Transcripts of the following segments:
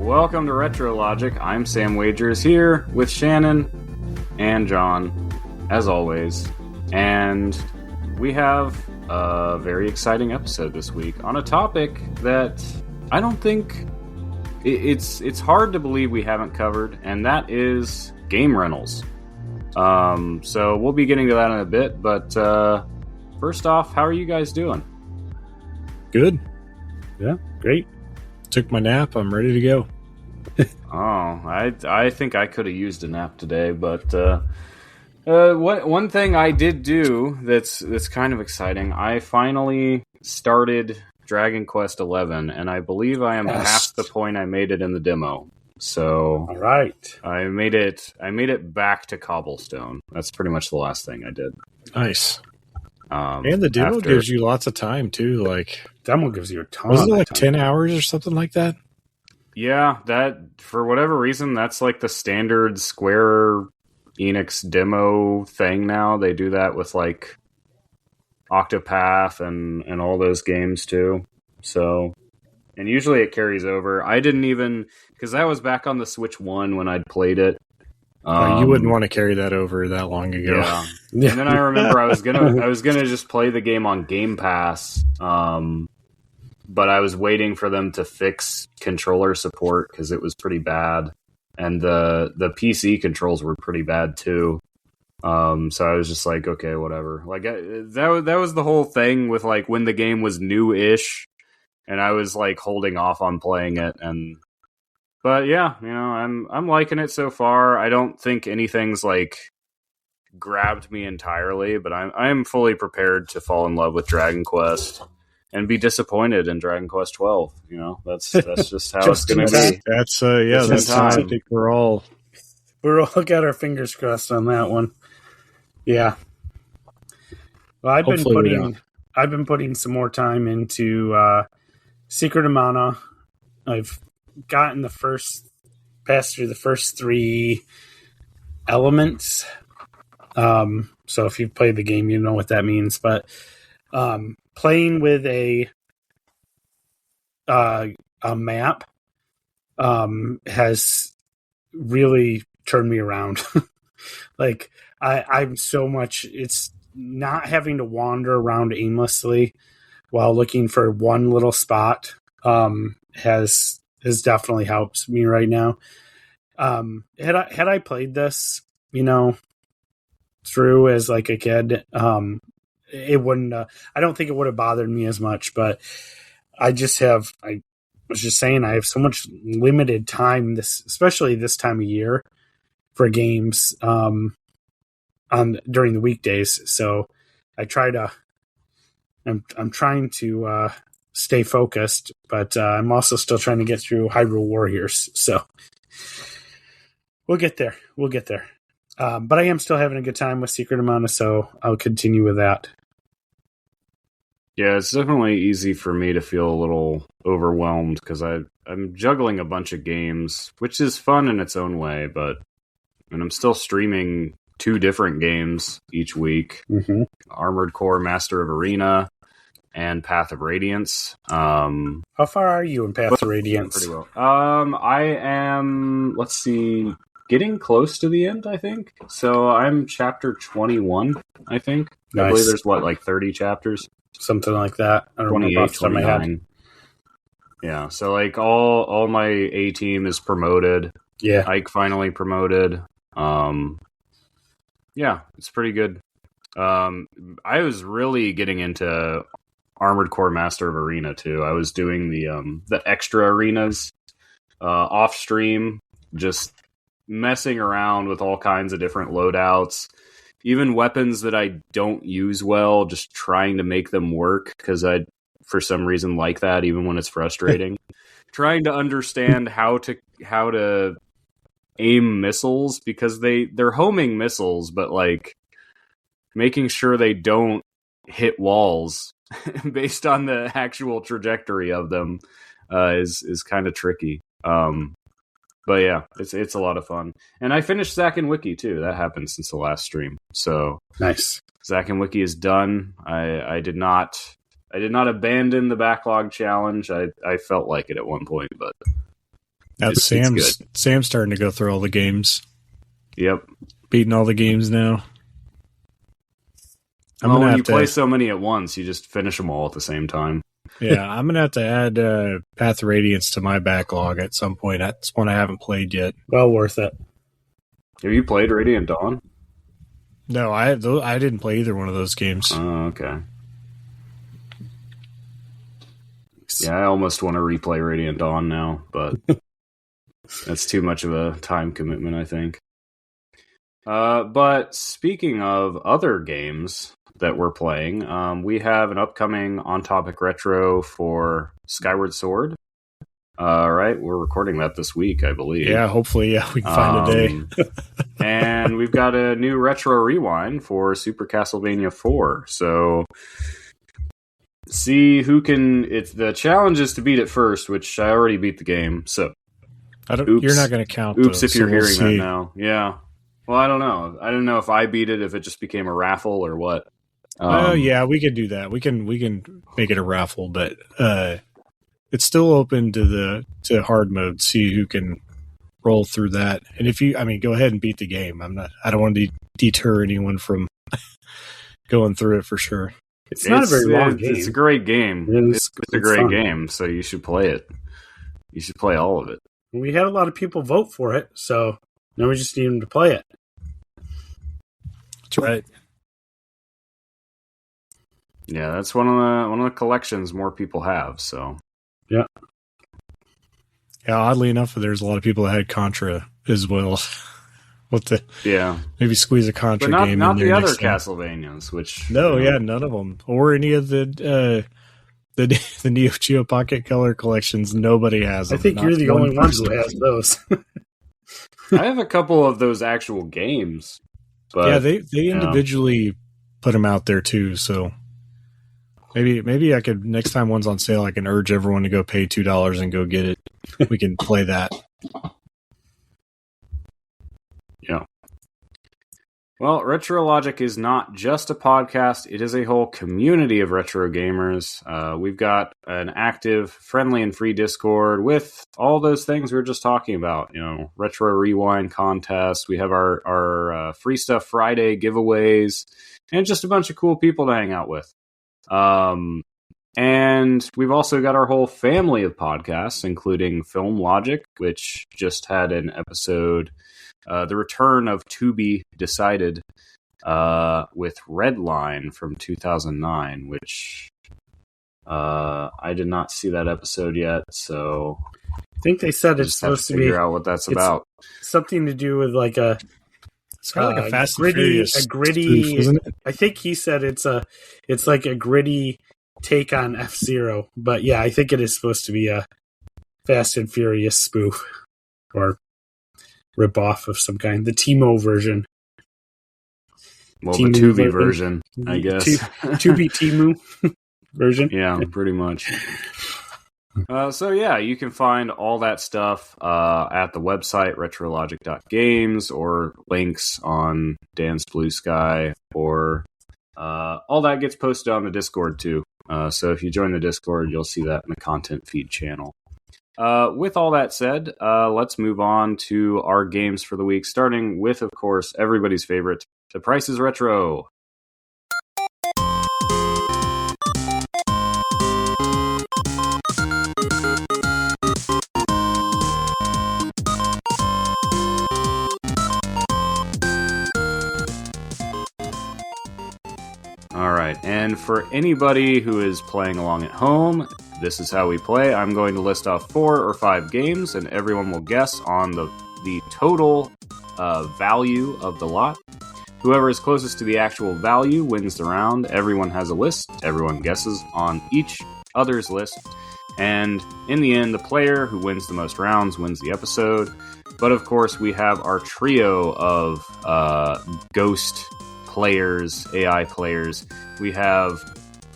Welcome to RetroLogic. I'm Sam Wagers here with Shannon and John, as always. And we have a very exciting episode this week on a topic that I don't think... It's hard to believe we haven't covered, and that is game rentals. So we'll be getting to that in a bit, but first off, how are you guys doing? Good. Yeah, great. Took my nap. I'm ready to go. I think I could have used a nap today, but one thing I did do that's kind of exciting. I finally started Dragon Quest XI, and I believe I am past the point I made it in the demo. So, all right, I made it back to Cobblestone. That's pretty much the last thing I did. Nice. And the demo gives you lots of time too. Like demo gives you a ton. Wasn't it like 10 hours or something like that? Yeah, that for whatever reason, that's like the standard Square Enix demo thing now. They do that with like Octopath and all those games too. So, and usually it carries over. I didn't even, because that was back on the Switch 1 when I'd played it. You wouldn't want to carry that over that long ago. Yeah. And then I remember I was gonna just play the game on Game Pass, but I was waiting for them to fix controller support because it was pretty bad, and the PC controls were pretty bad too. So I was just like, okay, whatever. Like that was the whole thing with like when the game was new-ish, and I was like holding off on playing it. But yeah, you know, I'm liking it so far. I don't think anything's like grabbed me entirely, but I'm fully prepared to fall in love with Dragon Quest and be disappointed in Dragon Quest 12. You know, that's just how it's going to be. That's that's I think we're all got our fingers crossed on that one. Yeah. Well, I've been putting some more time into Secret of Mana. I've gotten passed through the first 3 elements. So if you've played the game, you know what that means. But playing with a map has really turned me around. Like I'm so much. It's not having to wander around aimlessly while looking for one little spot. Has definitely helps me right now. Had I played this, you know, through as like a kid, it wouldn't. I don't think it would have bothered me as much. But I was just saying, I have so much limited time. Especially this time of year for games during the weekdays. So I try to. I'm trying to stay focused, but I'm also still trying to get through Hyrule Warriors. So we'll get there. But I am still having a good time with Secret of Mana, so I'll continue with that. Yeah, it's definitely easy for me to feel a little overwhelmed because I'm juggling a bunch of games, which is fun in its own way, and I'm still streaming 2 different games each week. Mm-hmm. Armored Core Master of Arena and Path of Radiance. How far are you in Path of Radiance? Pretty well. I am, let's see, getting close to the end, I think. So I'm chapter 21, I think. Nice. I believe there's, like 30 chapters? Something like that. I don't 28, 29. Yeah, so like all my A-team is promoted. Yeah. Ike finally promoted. Yeah, it's pretty good. I was really getting into Armored Core Master of Arena too. I was doing the extra arenas off stream, just messing around with all kinds of different loadouts, even weapons that I don't use well, just trying to make them work because I, for some reason, like that even when it's frustrating. Trying to understand how to aim missiles because they're homing missiles, but like making sure they don't hit walls based on the actual trajectory of them is kind of tricky. But yeah, it's a lot of fun. And I finished Zack and Wiki too. That happened since the last stream. So nice. Zack and Wiki is done. I did not abandon the backlog challenge. I felt like it at one point, but Now It's Sam's good. starting to go through all the games. Yep. Beating all the games now. Well, when you play so many at once, you just finish them all at the same time. Yeah, I'm going to have to add Path of Radiance to my backlog at some point. That's one I haven't played yet. Well worth it. Have you played Radiant Dawn? No, I didn't play either one of those games. Oh, okay. Yeah, I almost want to replay Radiant Dawn now, but that's too much of a time commitment, I think. But speaking of other games that we're playing, we have an upcoming on-topic retro for Skyward Sword. Right, we're recording that this week, I believe. Yeah, hopefully, we can find a day. And we've got a new retro rewind for Super Castlevania 4. So, see who can. It's the challenge is to beat it first, which I already beat the game. So, you're not going to count. Oops, if you're hearing that now, yeah. Well, I don't know. I don't know if I beat it, if it just became a raffle or what. Oh yeah, we could do that. We can make it a raffle, but it's still open to hard mode. See who can roll through that. And if go ahead and beat the game. I don't want to deter anyone from going through it for sure. It's not a very long game. It's a great game. It's a great game, so you should play it. You should play all of it. We had a lot of people vote for it, so now we just need them to play it. That's right. Yeah, that's one of the collections more people have. So yeah. Oddly enough, there's a lot of people that had Contra as well. Maybe squeeze a Contra but game not in there. Not the other Castlevanias, which none of them, or any of the Neo Geo Pocket Color collections. Nobody has them. I think you're the only one who has those. I have a couple of those actual games. But, yeah, they individually put them out there too. So maybe I could, next time one's on sale, I can urge everyone to go pay $2 and go get it. We can play that. Yeah. Well, RetroLogic is not just a podcast. It is a whole community of retro gamers. We've got an active, friendly, and free Discord with all those things we were just talking about. Retro Rewind contests. We have our Free Stuff Friday giveaways, and just a bunch of cool people to hang out with. And we've also got our whole family of podcasts, including FilmLogic, which just had an episode, the return of Tubi Decided, with Redline from 2009, which I did not see that episode yet, so I think they said it's supposed to figure out what that's about. Something to do with like a it's kind of like a Fast and Furious, a gritty. spoof, isn't it? I think he said it's like a gritty take on F-Zero, but yeah, I think it is supposed to be a Fast and Furious spoof or rip-off of some kind. The Timo version. Well, the Tubi version, I guess. Tubi Timu version. Yeah, pretty much. So yeah, you can find all that stuff at the website, retrologic.games, or links on Dan's Blue Sky, or all that gets posted on the Discord too. So if you join the Discord, you'll see that in the content feed channel. With all that said, let's move on to our games for the week, starting with, of course, everybody's favorite, The Price is Retro. All right, and for anybody who is playing along at home, this is how we play. I'm going to list off 4 or 5 games, and everyone will guess on the total value of the lot. Whoever is closest to the actual value wins the round. Everyone has a list. Everyone guesses on each other's list. And in the end, the player who wins the most rounds wins the episode. But of course, we have our trio of ghost players, AI players. We have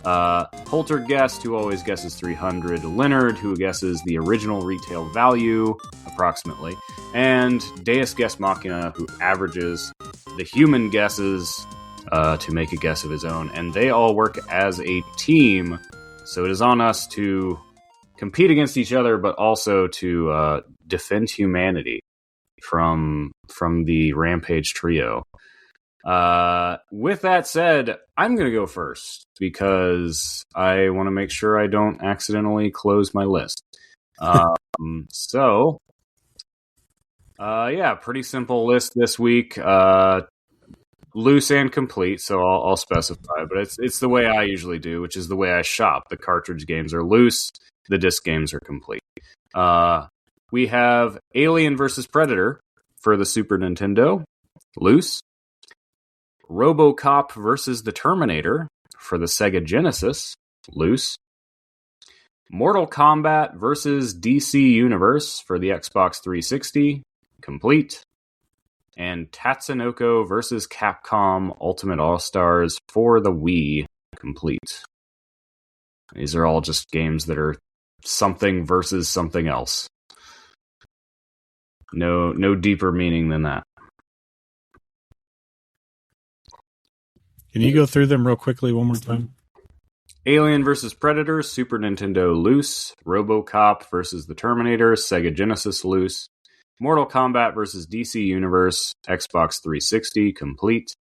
Poltergeist, who always guesses 300, Leonard, who guesses the original retail value, approximately, and Deus Guess Machina, who averages the human guesses to make a guess of his own. And they all work as a team, so it is on us to compete against each other, but also to Defend Humanity from the Rampage trio. With that said, I'm going to go first because I want to make sure I don't accidentally close my list. Pretty simple list this week. Loose and complete, so I'll specify, but it's the way I usually do, which is the way I shop. The cartridge games are loose, the disc games are complete. We have Alien vs. Predator for the Super Nintendo, loose. RoboCop vs. the Terminator for the Sega Genesis, loose. Mortal Kombat vs. DC Universe for the Xbox 360, complete. And Tatsunoko vs. Capcom Ultimate All-Stars for the Wii, complete. These are all just games that are something versus something else. No deeper meaning than that. Can you go through them real quickly one more time? Alien vs. Predator, Super Nintendo, loose. RoboCop vs. the Terminator, Sega Genesis, loose. Mortal Kombat vs. DC Universe, Xbox 360, complete.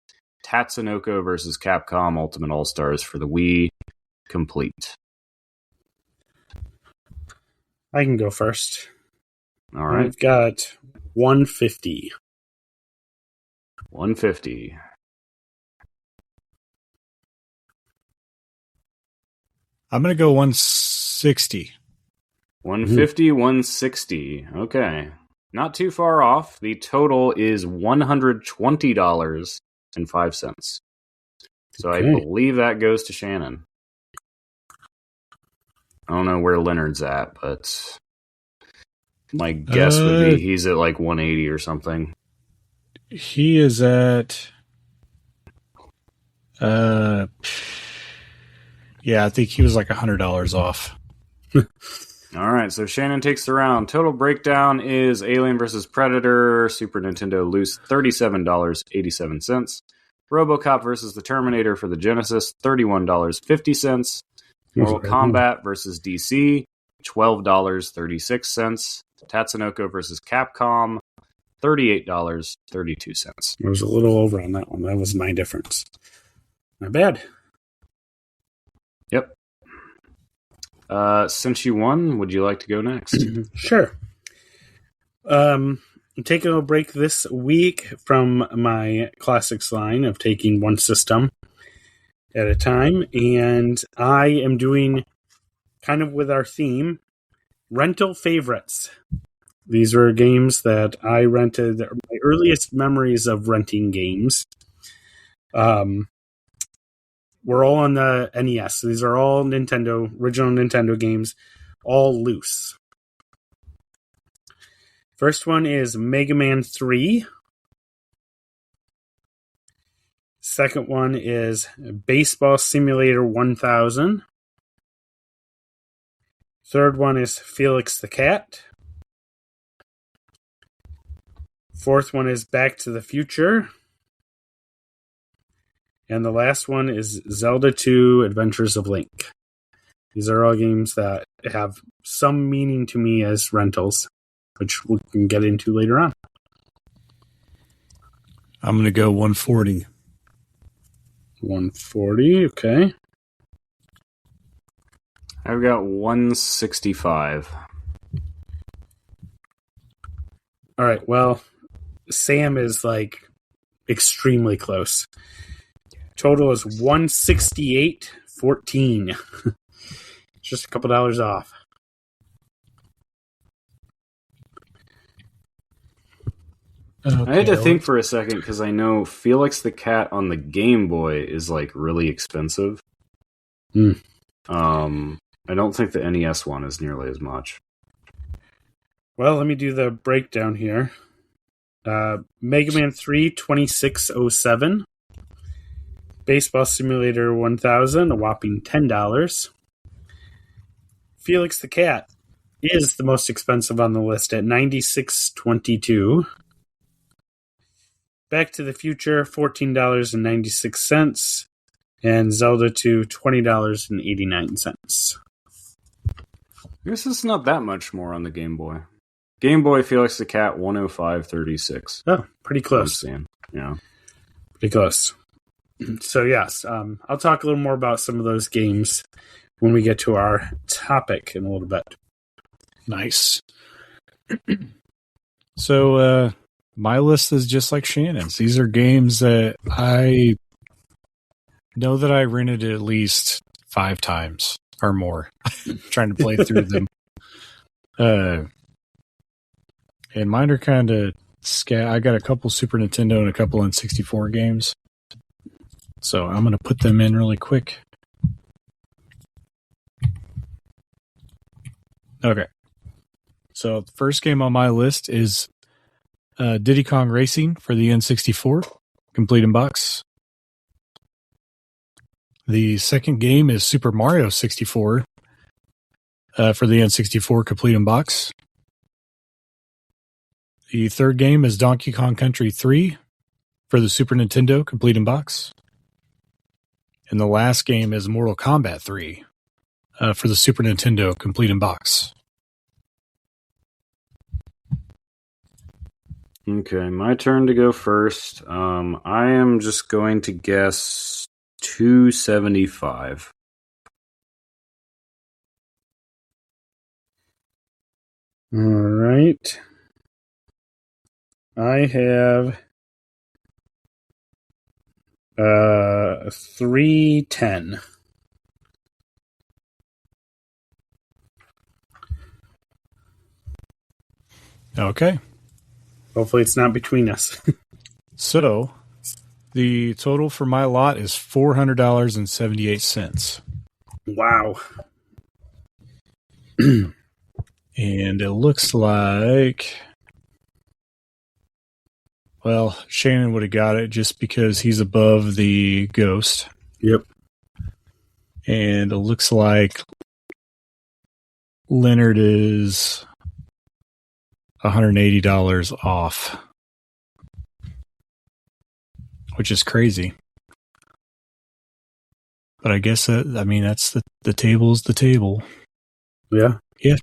Tatsunoko vs. Capcom Ultimate All-Stars for the Wii, complete. I can go first. All right. I've got 150. 150. I'm going to go 160. 150, 160. Okay. Not too far off. The total is $120.05. So I believe that goes to Shannon. I don't know where Leonard's at, but my guess would be he's at like 180 or something. He is at... yeah, I think he was like $100 off. All right, so Shannon takes the round. Total breakdown is Alien vs. Predator, Super Nintendo loose, $37.87. RoboCop vs. the Terminator for the Genesis, $31.50. Mortal Kombat vs. DC, $12.36. Tatsunoko vs. Capcom, $38.32. I was a little over on that one. That was my difference. Not bad. Yep. Since you won, would you like to go next? Sure. I'm taking a break this week from my classics line of taking one system at a time, and I am doing kind of with our theme, rental favorites. These are games that I rented, my earliest memories of renting games. We're all on the NES. These are all Nintendo, original Nintendo games, all loose. First one is Mega Man 3. Second one is Baseball Simulator 1000. Third one is Felix the Cat. Fourth one is Back to the Future. And the last one is Zelda 2 Adventures of Link. These are all games that have some meaning to me as rentals, which we can get into later on. I'm going to go 140. 140, okay. I've got 165. All right, well, Sam is like extremely close. Total is 168.14. Just a couple dollars off. Okay, I had to think for a second because I know Felix the Cat on the Game Boy is like really expensive. I don't think the NES one is nearly as much. Well, let me do the breakdown here. Mega Man 3, 2607. Baseball Simulator 1000, a whopping $10. Felix the Cat is the most expensive on the list at $96.22. Back to the Future, $14.96. And Zelda 2, $20.89. I guess it's not that much more on the Game Boy. Game Boy Felix the Cat 105.36. Oh, pretty close. Yeah. Pretty close. So, yes, I'll talk a little more about some of those games when we get to our topic in a little bit. Nice. So, my list is just like Shannon's. These are games that I know that I rented at least 5 times or more trying to play through them. And mine are kind of I got a couple Super Nintendo and a couple N64 games. So I'm going to put them in really quick. Okay. So the first game on my list is Diddy Kong Racing for the N64, complete in box. The second game is Super Mario 64 for the N64, complete in box. The third game is Donkey Kong Country 3 for the Super Nintendo, complete in box. And the last game is Mortal Kombat 3 for the Super Nintendo, complete in box. Okay, my turn to go first. I am just going to guess 275. All right. I have 310. Okay. Hopefully it's not between us. So, the total for my lot is $400.78. Wow. And it looks like, well, Shannon would have got it just because he's above the ghost. Yep. And it looks like Leonard is $180 off, which is crazy. But I guess that's the table's the table. Yeah. Yeah.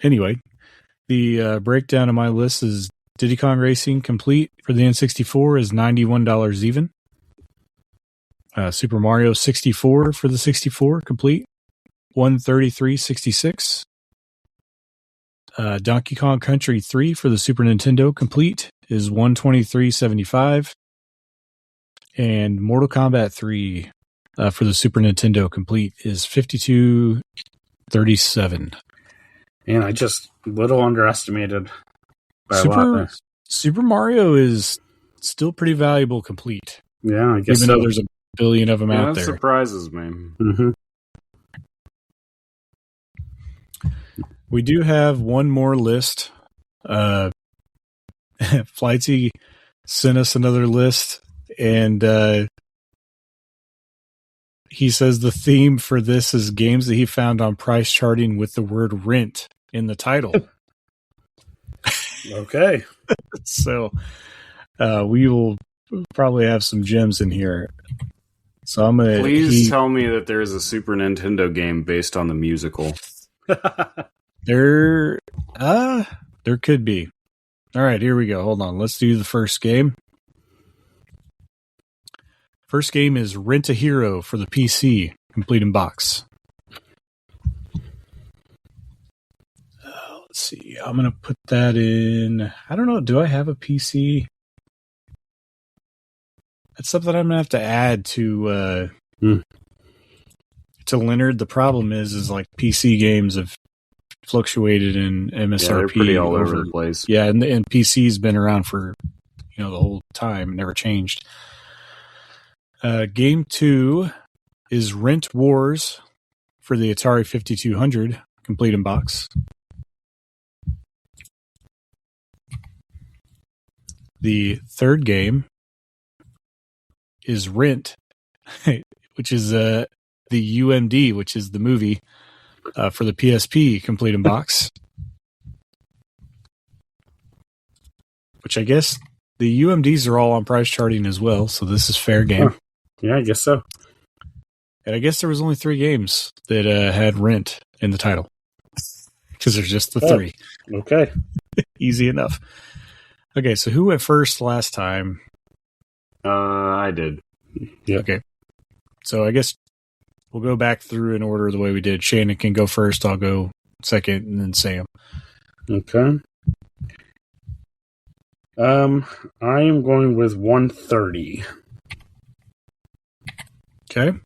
Anyway, the breakdown of my list is Diddy Kong Racing complete for the N64 is $91 even. Super Mario 64 for the 64 complete, $133.66. Donkey Kong Country 3 for the Super Nintendo complete is $123.75. And Mortal Kombat 3 for the Super Nintendo complete is $52.37. And I just a little underestimated by a lot there. Super Mario is still pretty valuable complete. Yeah, I guess even though there's a billion of them out there. That surprises me. Mm-hmm. We do have one more list. Flightsy sent us another list, and he says the theme for this is games that he found on price charting with the word rent in the title. Okay. So we will probably have some gems in here. So I'm gonna please tell me that there's a Super Nintendo game based on the musical. There could be. All right, here we go. Hold on. Let's do the first game. First game is Rent a Hero for the PC, complete in box. Let's see. I'm going to put that in. I don't know. Do I have a PC? That's something I'm going to have to add to Leonard. The problem is like PC games have fluctuated in MSRP. Yeah, they're pretty all over the place. Yeah, and PC's been around for the whole time, never changed. Game 2 is Rent Wars for the Atari 5200, complete in box. The third game is Rent, which is the UMD, which is the movie for the PSP, complete in box. Which I guess the UMDs are all on price charting as well, so this is fair game. Huh. Yeah, I guess so. And I guess there was only 3 games that had Rent in the title. because there's just the three. Okay. Easy enough. Okay, so who went first last time? I did. Yeah. Okay. So I guess we'll go back through in order the way we did. Shannon can go first. I'll go second, and then Sam. Okay. I am going with 130. Okay.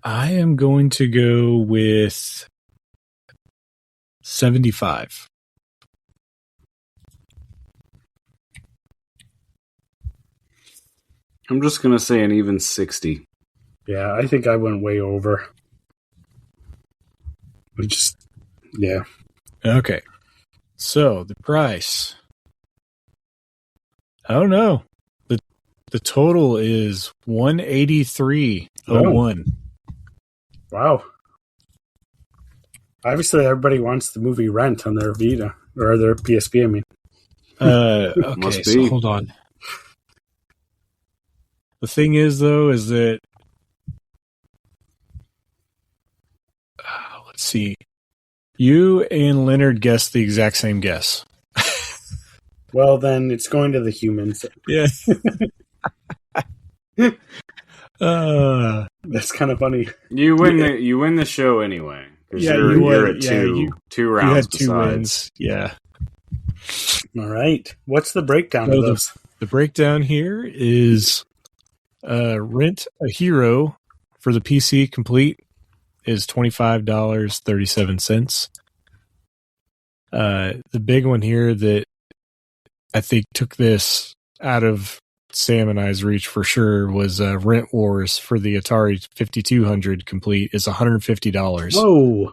I am going to go with 75. I'm just going to say an even 60. Yeah, I think I went way over. Yeah. Okay. So the price. I don't know. The total is 183.01. Wow. Obviously, everybody wants the movie Rent on their Vita or their PSP. I mean, okay. So hold on. The thing is, though, is that let's see. You and Leonard guessed the exact same guess. Well, then it's going to the humans. Yeah. That's kind of funny. You win the show anyway. Yeah, you're at two rounds. You had two besides. wins. Yeah. All right. What's the breakdown of those? The breakdown here is Rent a Hero for the PC complete is $25.37. The big one here that I think took this out of Sam and I's reach for sure was Rent Wars for the Atari 5200 complete is $150. Whoa.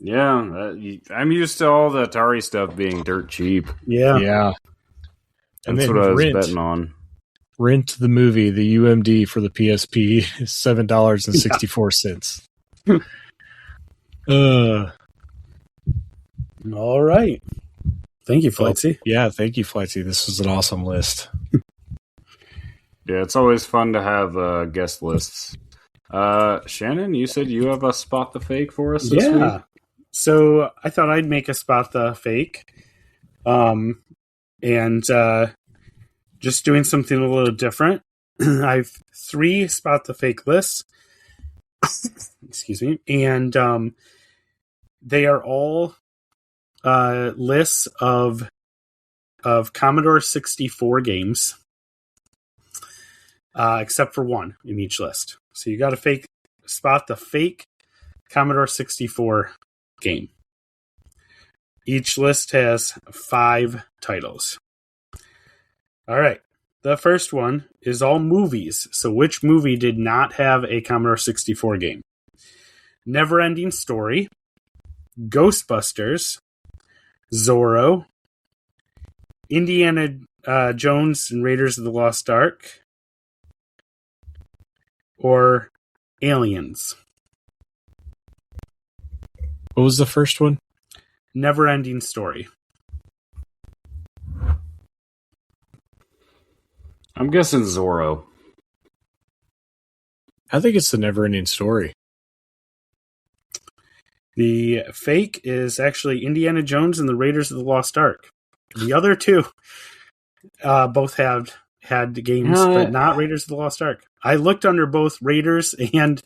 Yeah, I'm used to all the Atari stuff being dirt cheap. Yeah. Yeah. And That's then what I was Rent, betting on. Rent the movie, the UMD for the PSP is $7.64. All right. Thank you, Flightsy. Yeah, thank you, Flightsy. This was an awesome list. Yeah, it's always fun to have guest lists. Shannon, you said you have a spot the fake for us this week? So I thought I'd make a spot the fake. And just doing something a little different. I've 3 spot the fake lists. Excuse me. And they are all lists of Commodore 64 games. Except for one in each list. So you got to spot the fake Commodore 64 game. Each list has 5 titles. All right. The first one is all movies. So which movie did not have a Commodore 64 game? Neverending Story, Ghostbusters, Zorro, Indiana Jones and Raiders of the Lost Ark, or Aliens. What was the first one? Neverending Story. I'm guessing Zorro. I think it's the Neverending Story. The fake is actually Indiana Jones and the Raiders of the Lost Ark. The other 2 both had games, but not Raiders of the Lost Ark. I looked under both Raiders and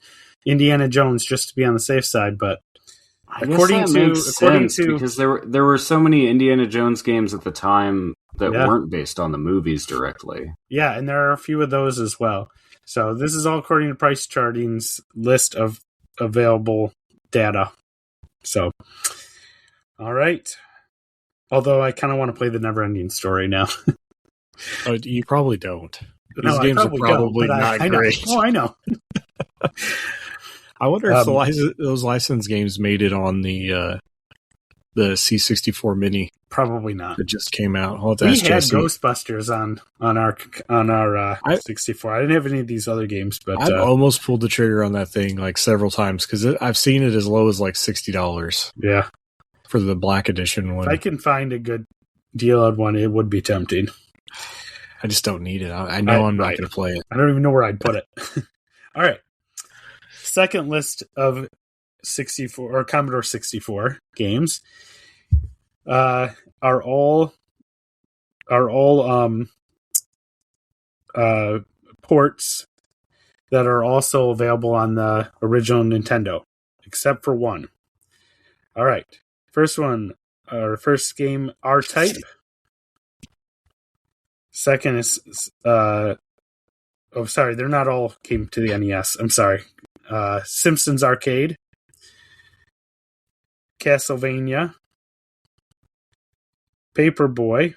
Indiana Jones just to be on the safe side, but according to because there were so many Indiana Jones games at the time that weren't based on the movies directly. Yeah, and there are a few of those as well. So this is all according to Price Charting's list of available data. So, all right. Although I kind of want to play the Neverending Story now. Oh, you probably don't. These No, games are probably not great. Oh, I know. I wonder if those licensed games made it on the C64 Mini. Probably not. That just came out. We had Ghostbusters on our 64. I didn't have any of these other games, but I've almost pulled the trigger on that thing like several times because I've seen it as low as like $60. Yeah, for the Black Edition one. If I can find a good deal on one, it would be tempting. I just don't need it. I know I'm not going to play it. I don't even know where I'd put it. All right. Second list of 64 or Commodore 64 games are all ports that are also available on the original Nintendo, except for one. All right. First game, R-Type. Second is, they're not all came to the NES. I'm sorry. Simpsons Arcade. Castlevania. Paperboy.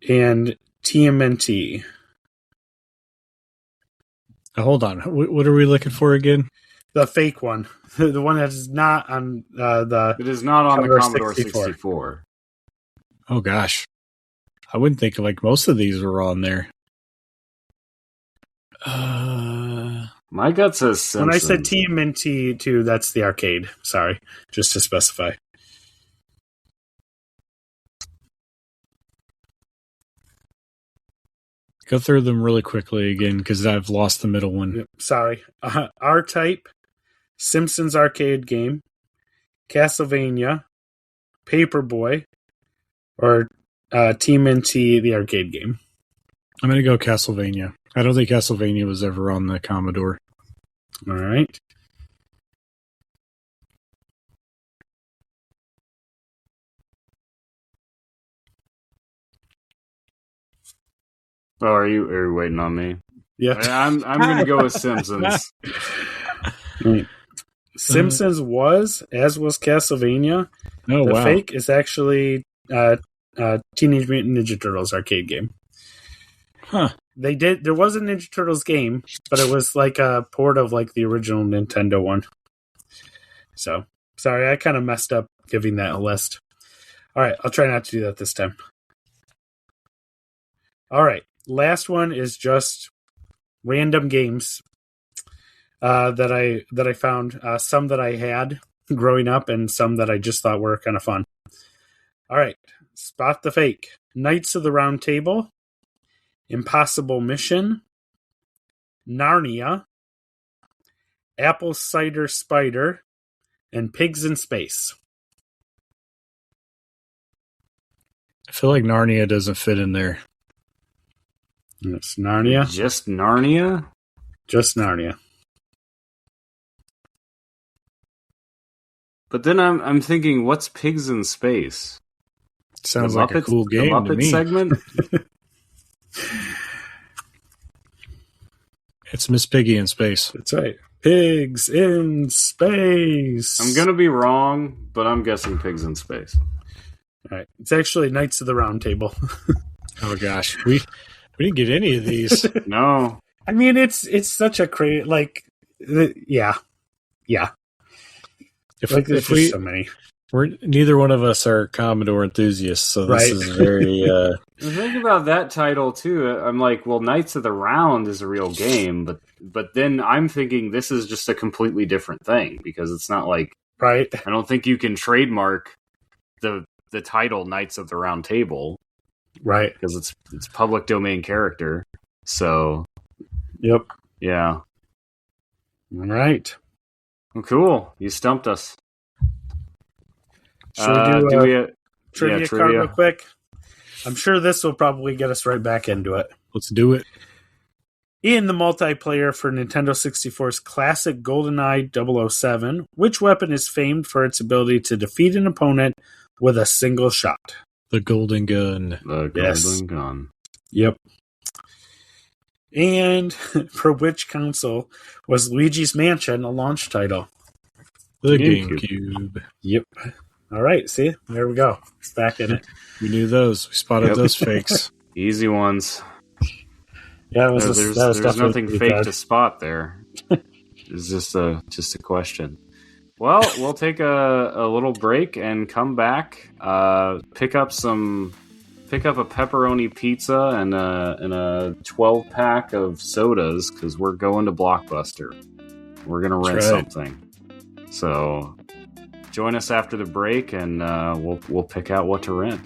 And TMNT. Hold on. What are we looking for again? The fake one. The one that is not on the... It is not on the Commodore 64. Oh, gosh. I wouldn't think like most of these were on there. My gut says Simpsons. When I said TMNT 2, that's the arcade. Sorry. Just to specify. Go through them really quickly again, because I've lost the middle one. Yep, sorry. R-Type, Simpsons Arcade game, Castlevania, Paperboy, or TMNT, the arcade game. I'm going to go Castlevania. I don't think Castlevania was ever on the Commodore. All right. Oh, are you waiting on me? Yeah. I'm going to go with Simpsons. Simpsons was, as was Castlevania. Oh, the wow. fake is actually Teenage Mutant Ninja Turtles arcade game. Huh. There was a Ninja Turtles game, but it was like a port of like the original Nintendo one. So, sorry, I kind of messed up giving that a list. All right, I'll try not to do that this time. All right, last one is just random games that I found. Some that I had growing up and some that I just thought were kind of fun. All right, spot the fake. Knights of the Round Table, Impossible Mission, Narnia, Apple Cider Spider, and Pigs in Space. I feel like Narnia doesn't fit in there. It's Narnia. Just Narnia? Just Narnia. But then I'm thinking, what's Pigs in Space? Sounds like a cool game the Muppet to me. segment? It's Miss Piggy in space. That's right. Pigs in Space. I'm going to be wrong, but I'm guessing Pigs in Space. All right. It's actually Knights of the Round Table. Oh gosh, we didn't get any of these. No. I mean, it's such a crazy, like, yeah. There's just so many. Neither one of us are Commodore enthusiasts, so this is very... The thing about that title, too, I'm like, well, Knights of the Round is a real game, but then I'm thinking this is just a completely different thing, because it's not like... Right. I don't think you can trademark the title Knights of the Round Table. Right. Because it's public domain character. So... Yep. Yeah. All right. Well, cool. You stumped us. Should we do a trivia card trivia real quick? I'm sure this will probably get us right back into it. Let's do it. In the multiplayer for Nintendo 64's classic GoldenEye 007, which weapon is famed for its ability to defeat an opponent with a single shot? The Golden Gun. The Golden Gun. Yep. And for which console was Luigi's Mansion a launch title? The GameCube. GameCube. Yep. All right, see? There we go. It's back in it. We knew those. We spotted those fakes. Easy ones. Yeah, it was there's nothing fake bad to spot there. It's just a question. Well, we'll take a little break and come back. Pick up a pepperoni pizza and a 12-pack of sodas because we're going to Blockbuster. We're gonna rent something. So join us after the break, and we'll pick out what to rent.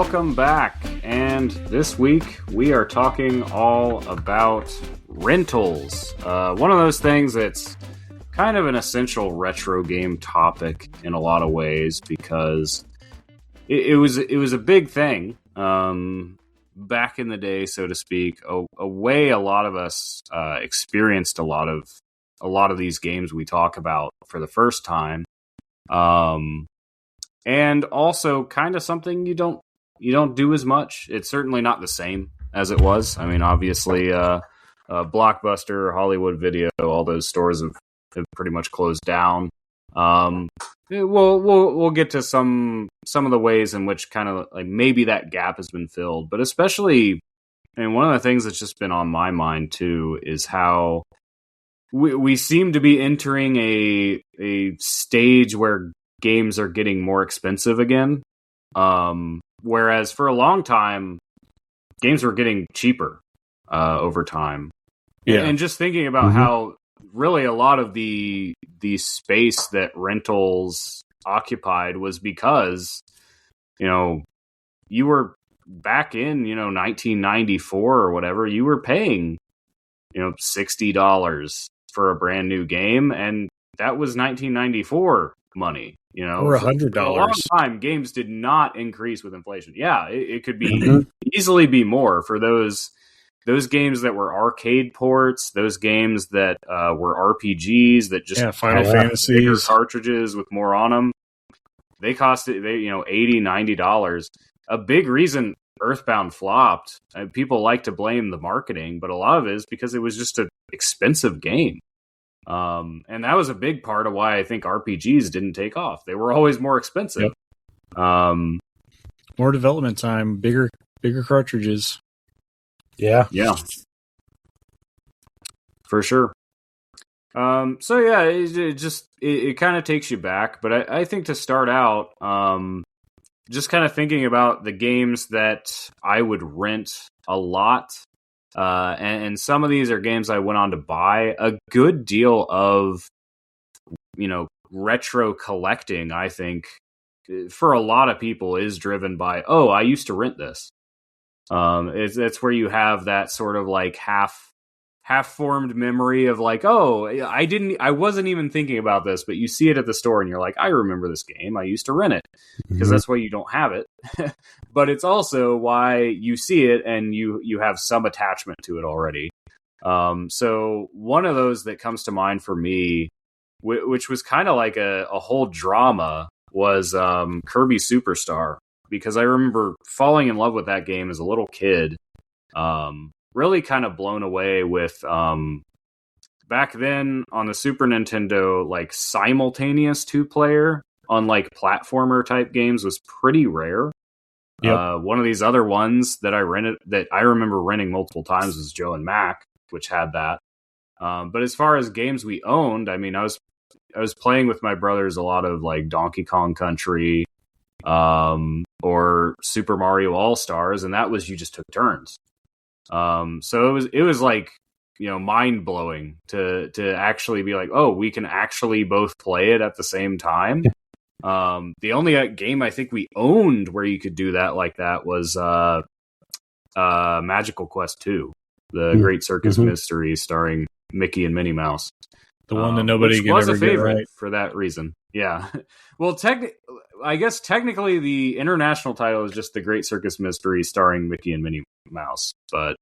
welcome back. And this week we are talking all about rentals. One of those things that's kind of an essential retro game topic in a lot of ways because it was a big thing back in the day, so to speak. A way a lot of us experienced a lot of these games we talk about for the first time. And also kind of something you don't do as much. It's certainly not the same as it was. I mean, obviously, Blockbuster, Hollywood Video, all those stores have pretty much closed down. We'll get to some of the ways in which kind of like maybe that gap has been filled, but especially, I mean, one of the things that's just been on my mind too is how we seem to be entering a stage where games are getting more expensive again. Whereas for a long time, games were getting cheaper over time. Yeah. And just thinking about how really a lot of the space that rentals occupied was because, you were back in, 1994 or whatever, you were paying, $60 for a brand new game. And that was 1994 money. Or $100. For a long time, games did not increase with inflation. Yeah, it could be easily be more for those games that were arcade ports, those games that were RPGs that just Final Fantasy bigger cartridges with more on them. They costed $80, $90. A big reason Earthbound flopped. People like to blame the marketing, but a lot of it is because it was just an expensive game. And that was a big part of why I think RPGs didn't take off. They were always more expensive. Yep. More development time, bigger cartridges. Yeah. For sure. So yeah, it kind of takes you back, but I think to start out, just kind of thinking about the games that I would rent a lot. And some of these are games I went on to buy. A good deal of, retro collecting, I think, for a lot of people is driven by, I used to rent this. It's where you have that sort of like half-formed memory of like, I wasn't even thinking about this, but you see it at the store and you're like, I remember this game. I used to rent it because that's why you don't have it. But it's also why you see it and you have some attachment to it already. So one of those that comes to mind for me, which was kind of like a whole drama, was Kirby Superstar, because I remember falling in love with that game as a little kid. Really kind of blown away with back then on the Super Nintendo, like simultaneous 2-player on like platformer type games was pretty rare. Yep. One of these other ones that I remember renting multiple times was Joe and Mac, which had that. But as far as games we owned, I mean, I was playing with my brothers a lot of like Donkey Kong Country, or Super Mario All-Stars, and that was you just took turns. So it was like, mind blowing to actually be like, we can actually both play it at the same time. The only game I think we owned where you could do that like that was Magical Quest 2, the Great Circus Mystery starring Mickey and Minnie Mouse. The one that nobody can ever a favorite get right. For that reason. Yeah. Well, I guess technically the international title is just the Great Circus Mystery starring Mickey and Minnie Mouse, but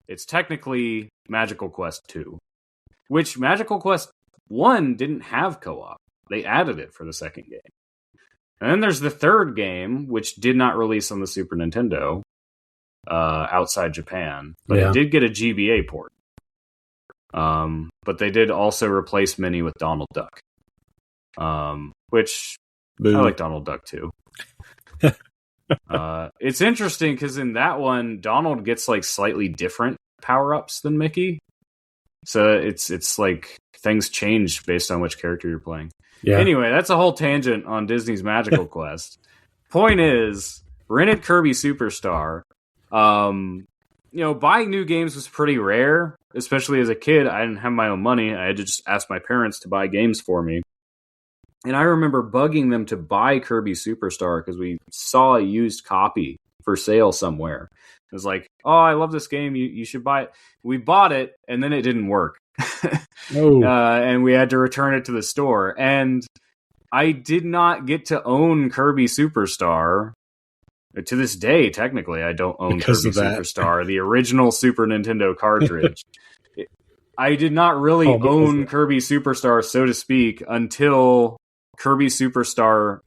it's technically Magical Quest 2, which Magical Quest 1 didn't have co-op. They added it for the second game. And then there's the third game, which did not release on the Super Nintendo outside Japan, but it did get a GBA port. But they did also replace Minnie with Donald Duck, which I like Donald Duck too. It's interesting because in that one, Donald gets like slightly different power-ups than Mickey. So it's like things change based on which character you're playing. Yeah. Anyway, that's a whole tangent on Disney's Magical Quest. Point is, rented Kirby Superstar. Buying new games was pretty rare, especially as a kid. I didn't have my own money. I had to just ask my parents to buy games for me. And I remember bugging them to buy Kirby Superstar because we saw a used copy for sale somewhere. It was like, oh, I love this game. You should buy it. We bought it, and then it didn't work. And we had to return it to the store. And I did not get to own Kirby Superstar. To this day, technically, I don't own Kirby Superstar, the original Super Nintendo cartridge. I did not really own Kirby Superstar, so to speak, until Kirby Superstar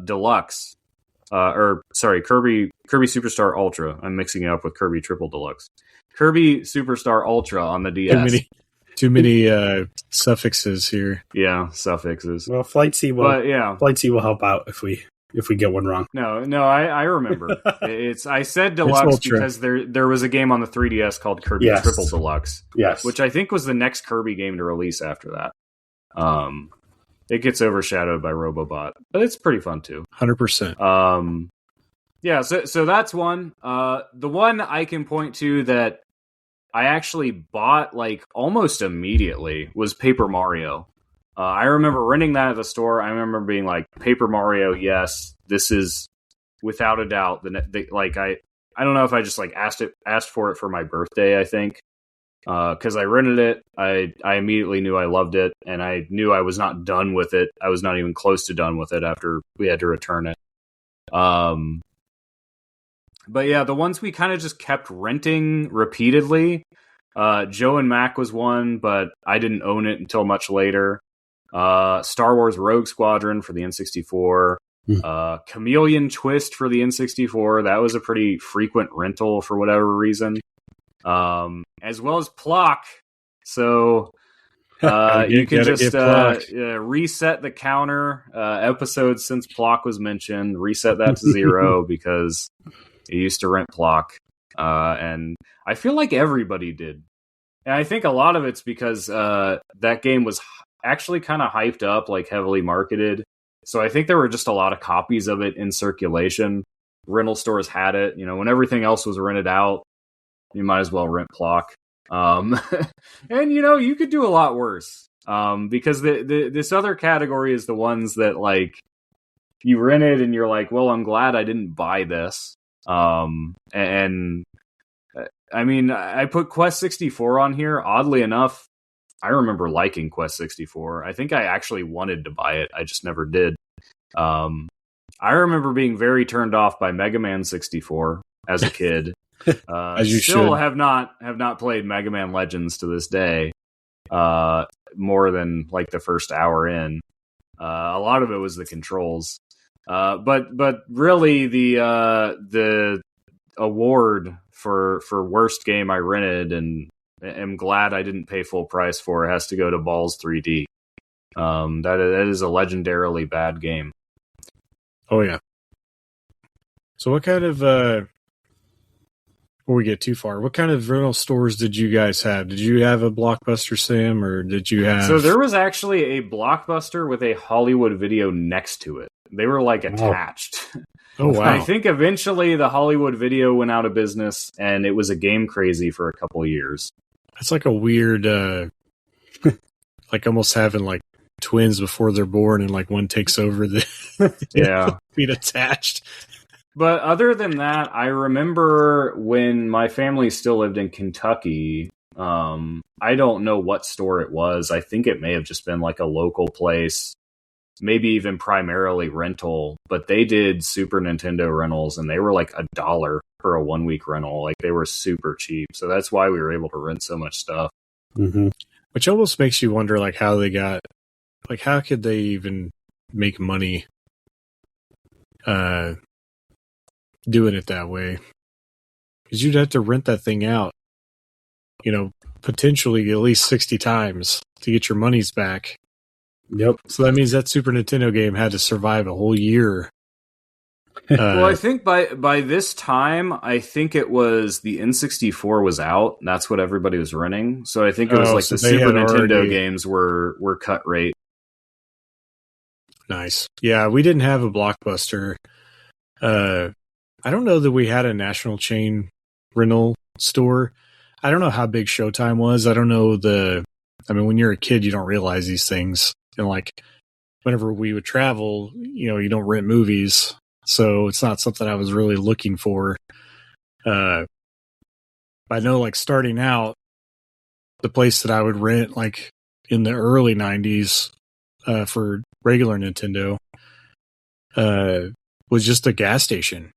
Deluxe. Kirby Superstar Ultra. I'm mixing it up with Kirby Triple Deluxe. Kirby Superstar Ultra on the DS. Too many suffixes here. Yeah, suffixes. Well, Flight C will help out if we get one wrong. No, I remember. I said Deluxe because there was a game on the 3DS called Kirby Triple Deluxe. Yes. Which I think was the next Kirby game to release after that. It gets overshadowed by Robobot, but it's pretty fun too. 100%. Yeah, so that's one. The one I can point to that I actually bought like almost immediately was Paper Mario. I remember renting that at the store. I remember being like, Paper Mario, yes, this is without a doubt. I don't know if I just like asked for it for my birthday, I think. Because I rented it, I immediately knew I loved it, and I knew I was not done with it. I was not even close to done with it after we had to return it. But yeah, the ones we kind of just kept renting repeatedly. Joe and Mac was one, but I didn't own it until much later. Star Wars Rogue Squadron for the N64. Chameleon Twist for the N64. That was a pretty frequent rental for whatever reason. As well as Plock. So you can just reset the counter. Episodes since Plock was mentioned, reset that to 0 because I used to rent Plock. And I feel like everybody did. And I think a lot of it's because that game was actually kind of hyped up, like heavily marketed. So I think there were just a lot of copies of it in circulation. Rental stores had it. When everything else was rented out, you might as well rent Plock. And, you could do a lot worse. Because this other category is the ones that, like, you rent it and you're like, well, I'm glad I didn't buy this. And I mean, I put Quest 64 on here. Oddly enough, I remember liking Quest 64. I think I actually wanted to buy it. I just never did. I remember being very turned off by Mega Man 64 as a kid. As you still should. have not played Mega Man Legends to this day. More than like the first hour in. A lot of it was the controls. But really the award for worst game I rented and am glad I didn't pay full price for has to go to Balls 3D. That is a legendarily bad game. Oh yeah. So what kind of before we get too far, what kind of rental stores did you guys have? Did you have a Blockbuster, Sam, or did you have... So there was actually a Blockbuster with a Hollywood Video next to it. They were like attached. Oh, wow. I think eventually the Hollywood Video went out of business and it was a Game Crazy for a couple of years. That's like a weird, like almost having like twins before they're born and like one takes over the being attached. But other than that, I remember when my family still lived in Kentucky, I don't know what store it was. I think it may have just been like a local place, maybe even primarily rental, but they did Super Nintendo rentals and they were like $1 for a 1 week rental. Like they were super cheap. So that's why we were able to rent so much stuff. Mm-hmm. Which almost makes you wonder like how they got, like how could they even make money doing it that way? Because you'd have to rent that thing out, potentially at least 60 times to get your monies back. Yep. So that means that Super Nintendo game had to survive a whole year. Well, I think by this time, I think it was the N64 was out. And that's what everybody was renting. So I think it was like the Super Nintendo games were cut rate. Nice. Yeah, we didn't have a Blockbuster. I don't know that we had a national chain rental store. I don't know how big Showtime was. I don't know when you're a kid, you don't realize these things. And like whenever we would travel, you don't rent movies, so it's not something I was really looking for. I know, like, starting out, the place that I would rent, like, in the early 90s for regular Nintendo was just a gas station.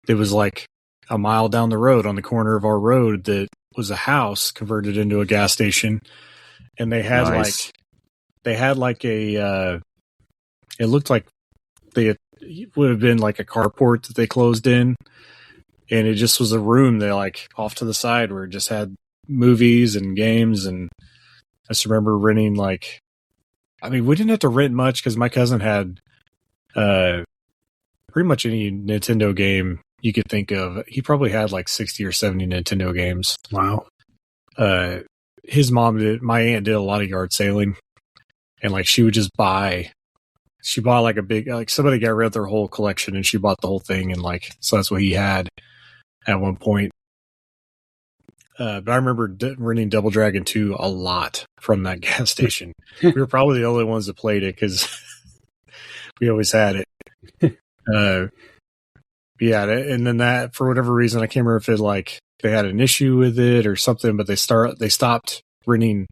It was like a mile down the road on the corner of our road that was a house converted into a gas station. And they had Nice. it looked like it would have been like a carport that they closed in. And it just was a room that, like, off to the side where it just had movies and games. And I just remember renting, like, I mean, we didn't have to rent much because my cousin had pretty much any Nintendo game you could think of. He probably had like 60 or 70 Nintendo games. Wow. My aunt did a lot of yard sailing, and like she bought like a big, like somebody got rid of their whole collection and she bought the whole thing, and like, so that's what he had at one point. But I remember renting Double Dragon 2 a lot from that gas station. We were probably the only ones that played it because we always had it. Yeah, and then that, for whatever reason, I can't remember if it, like, they had an issue with it or something, but they stopped renting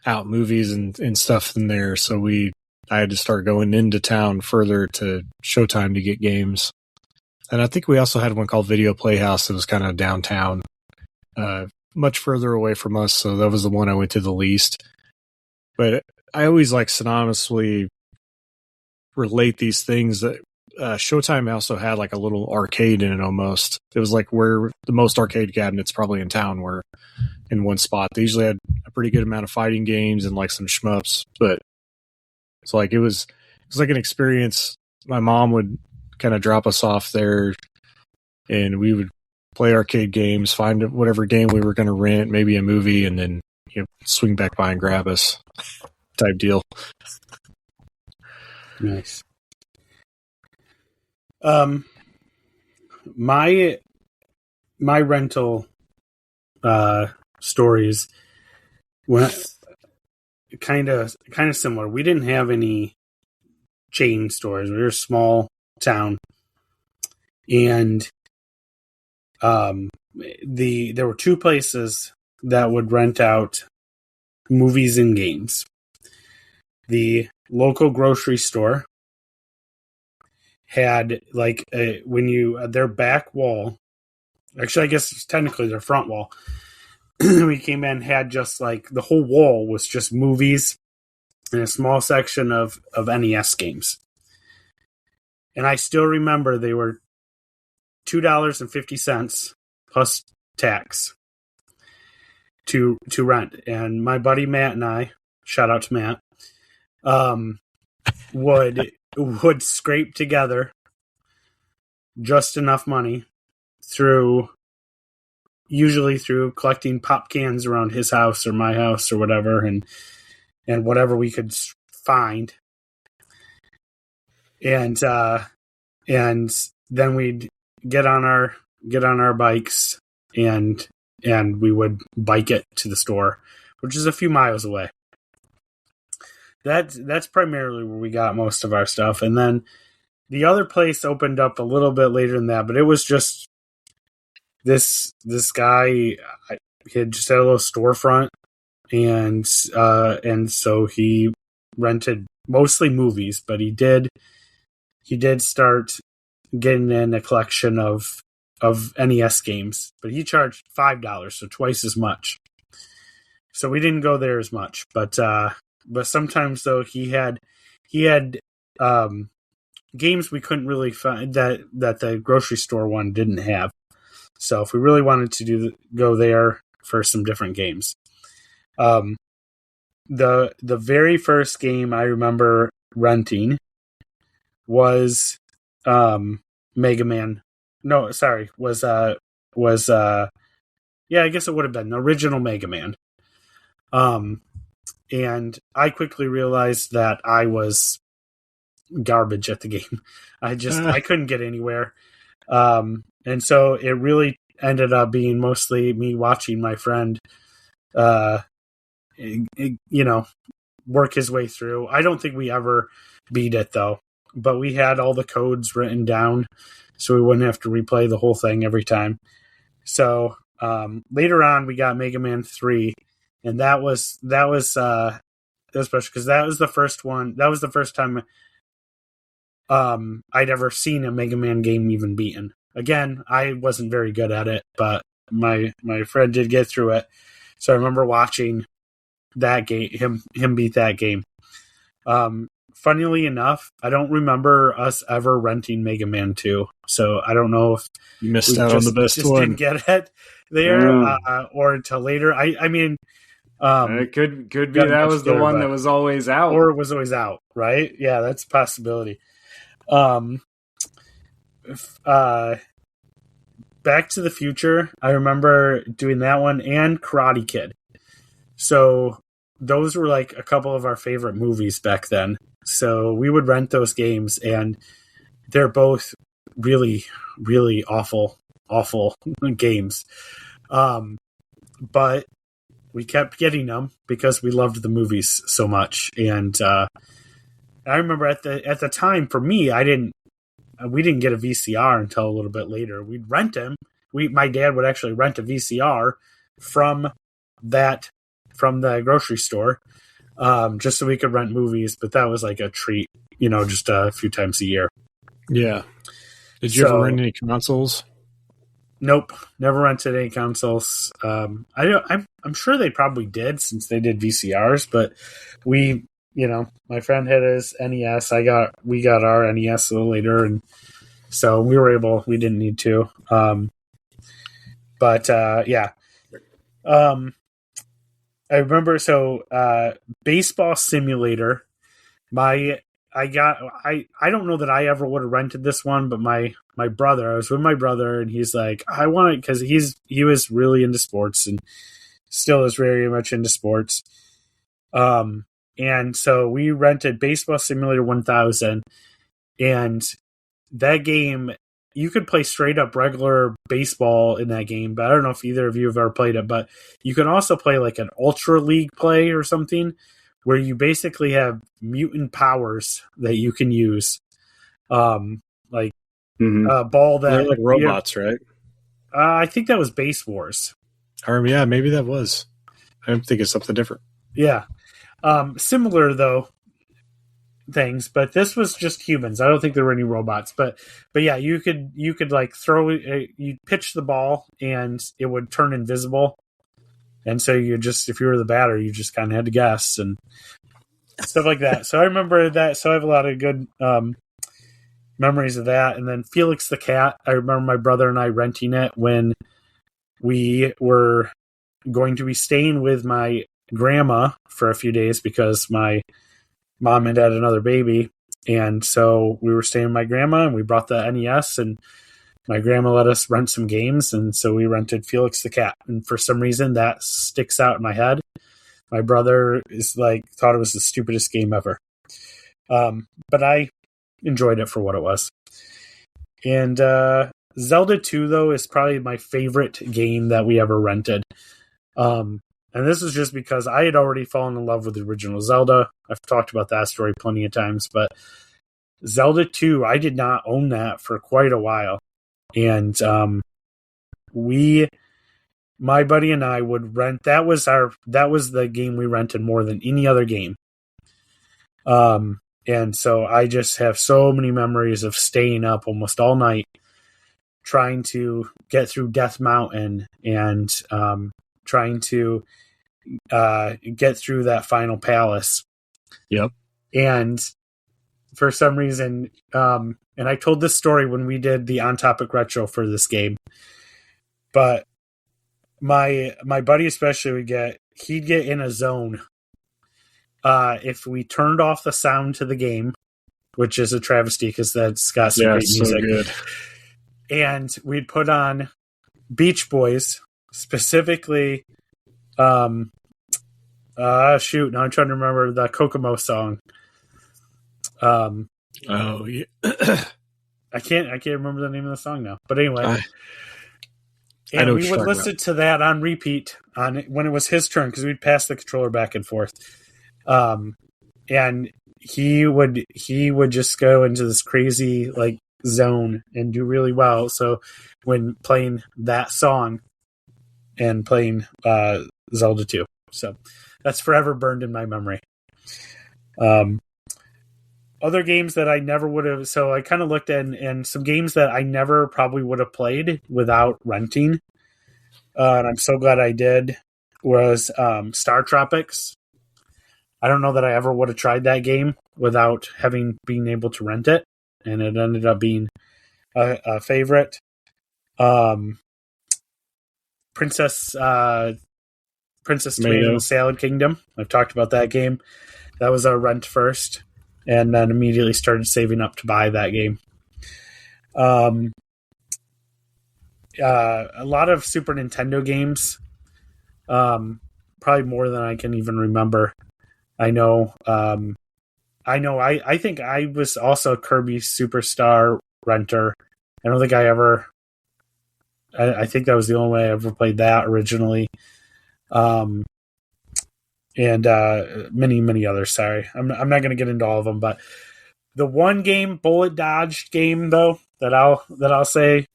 out movies and stuff in there, so I had to start going into town further to Showtime to get games. And I think we also had one called Video Playhouse that was kind of downtown, much further away from us, so that was the one I went to the least. But I always, like, synonymously relate these things that Showtime also had like a little arcade in it almost. It was like where the most arcade cabinets probably in town were in one spot. They usually had a pretty good amount of fighting games and like some shmups, but it's like it was like an experience. My mom would kind of drop us off there and we would play arcade games, find whatever game we were going to rent, maybe a movie, and then swing back by and grab us type deal. Nice. My rental stories went kind of similar. We didn't have any chain stores. We were a small town, and there were two places that would rent out movies and games. The local grocery store had like their back wall, actually I guess it's technically their front wall, we came in, had just like the whole wall was just movies and a small section of NES games. And I still remember they were $2.50 plus tax to rent. And my buddy Matt and I, shout out to Matt, would scrape together just enough money usually through collecting pop cans around his house or my house or whatever, and whatever we could find. And then we'd get on our bikes and we would bike it to the store, which is a few miles away. That's primarily where we got most of our stuff. And then the other place opened up a little bit later than that, but it was just this guy. He had just had a little storefront, and so he rented mostly movies, but he did start getting in a collection of NES games, but he charged $5, so twice as much. So we didn't go there as much, but sometimes though he had games we couldn't really find that the grocery store one didn't have. So if we really wanted to go there for some different games, the very first game I remember renting was Mega Man. No, sorry, was yeah, I guess it would have been the original Mega Man. And I quickly realized that I was garbage at the game. I couldn't get anywhere. And so it really ended up being mostly me watching my friend, work his way through. I don't think we ever beat it though, but we had all the codes written down so we wouldn't have to replay the whole thing every time. So later on we got Mega Man 3, and that was special because that was the first one. That was the first time I'd ever seen a Mega Man game even beaten. Again, I wasn't very good at it, but my friend did get through it. So I remember watching that game, him beat that game. Funnily enough, I don't remember us ever renting Mega Man 2. So I don't know if you missed out on the best one. Didn't get it there or until later. I mean, it could be that was the one that was always out, or it was always out, right? Yeah, that's a possibility. Back to the Future, I remember doing that one, and Karate Kid. So those were like a couple of our favorite movies back then. So we would rent those games, and they're both really, really awful games. But we kept getting them because we loved the movies so much. And I remember at the time, for me, we didn't get a VCR until a little bit later. We'd rent them. My dad would actually rent a VCR from the grocery store, just so we could rent movies. But that was like a treat, just a few times a year. Yeah. Did you ever rent any consoles? Nope, never rented any consoles. I'm sure they probably did, since they did VCRs, but we. My friend had his NES. We got our NES a little later, and so we didn't need to. Yeah. I remember, Baseball Simulator. I don't know that I ever would have rented this one, but I was with my brother, and he's like, I want it, because he was really into sports and still is very much into sports. And so we rented Baseball Simulator 1000, and that game, you could play straight up regular baseball in that game, but I don't know if either of you have ever played it, but you can also play like an Ultra League play or something, where you basically have mutant powers that you can use. Like a ball that... They're like robots, right? I think that was Base Wars. Or yeah, maybe that was. I'm thinking something different. Yeah. Similar though things, but this was just humans. I don't think there were any robots, but yeah, you could like throw you pitch the ball and it would turn invisible, and so if you were the batter, you just kind of had to guess and stuff like that. So I remember that. So I have a lot of good memories of that. And then Felix the Cat, I remember my brother and I renting it when we were going to be staying with my grandma for a few days because my mom had had another baby, and so we were staying with my grandma, and we brought the NES, and my grandma let us rent some games, and so we rented Felix the Cat, and for some reason that sticks out in my head. My brother thought it was the stupidest game ever, but I enjoyed it for what it was. And Zelda 2 though is probably my favorite game that we ever rented. And this is just because I had already fallen in love with the original Zelda. I've talked about that story plenty of times, but Zelda 2, I did not own that for quite a while. And my buddy and I would rent, that was the game we rented more than any other game. And so I just have so many memories of staying up almost all night trying to get through Death Mountain and trying to get through that final palace. Yep. And for some reason, and I told this story when we did the On Topic Retro for this game, but my buddy especially he'd get in a zone if we turned off the sound to the game, which is a travesty because that's got some great music. So good. And we'd put on Beach Boys, specifically now I'm trying to remember the Kokomo song. Oh yeah. I can't remember the name of the song now. But anyway. And we would listen to that on repeat when it was his turn, because we'd pass the controller back and forth. And he would just go into this crazy like zone and do really well. So when playing that song and playing Zelda 2. So that's forever burned in my memory. Other games that I never would have, so I kind of looked at and some games that I never probably would have played without renting. And I'm so glad I did, was Star Tropics. I don't know that I ever would have tried that game without being able to rent it, and it ended up being a favorite. Princess Tomato Salad Kingdom. I've talked about that game. That was a rent first, and then immediately started saving up to buy that game. A lot of Super Nintendo games, probably more than I can even remember. I think I was also a Kirby Superstar renter. I don't think I think that was the only way I ever played that originally. And many others. Sorry, I'm not going to get into all of them, but the one game, bullet dodge game though, that I'll say,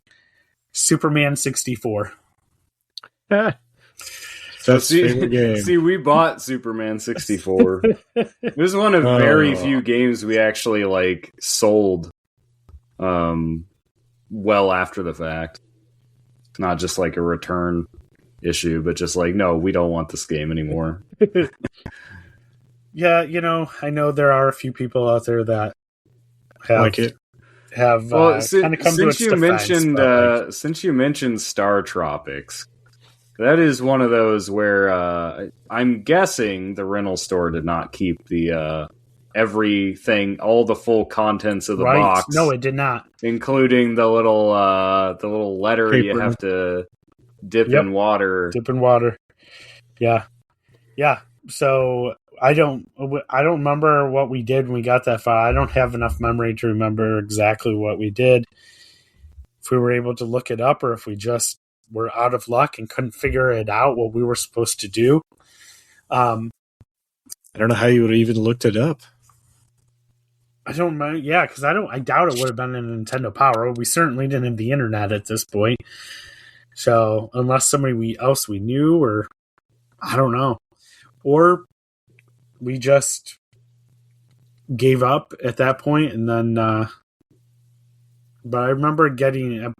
Superman 64. See, we bought Superman 64. This is one of very few games we actually like sold well after the fact. Not just like a return issue, but just like, no, we don't want this game anymore. Yeah, I know there are a few people out there that have like it. Have well, kind of come to its defense. Since you mentioned Star Tropics, that is one of those where I'm guessing the rental store did not keep the everything, all the full contents of the box. No, it did not, including the little letter Paper. You have to dip in water. Yeah. So I don't remember what we did when we got that far. I don't have enough memory to remember exactly what we did. If we were able to look it up, or if we just were out of luck and couldn't figure it out what we were supposed to do. I don't know how you would have even looked it up. I don't know. Yeah, because I doubt it would have been in Nintendo Power. We certainly didn't have the internet at this point. So unless somebody else we knew, or I don't know, or we just gave up at that point, and then. But I remember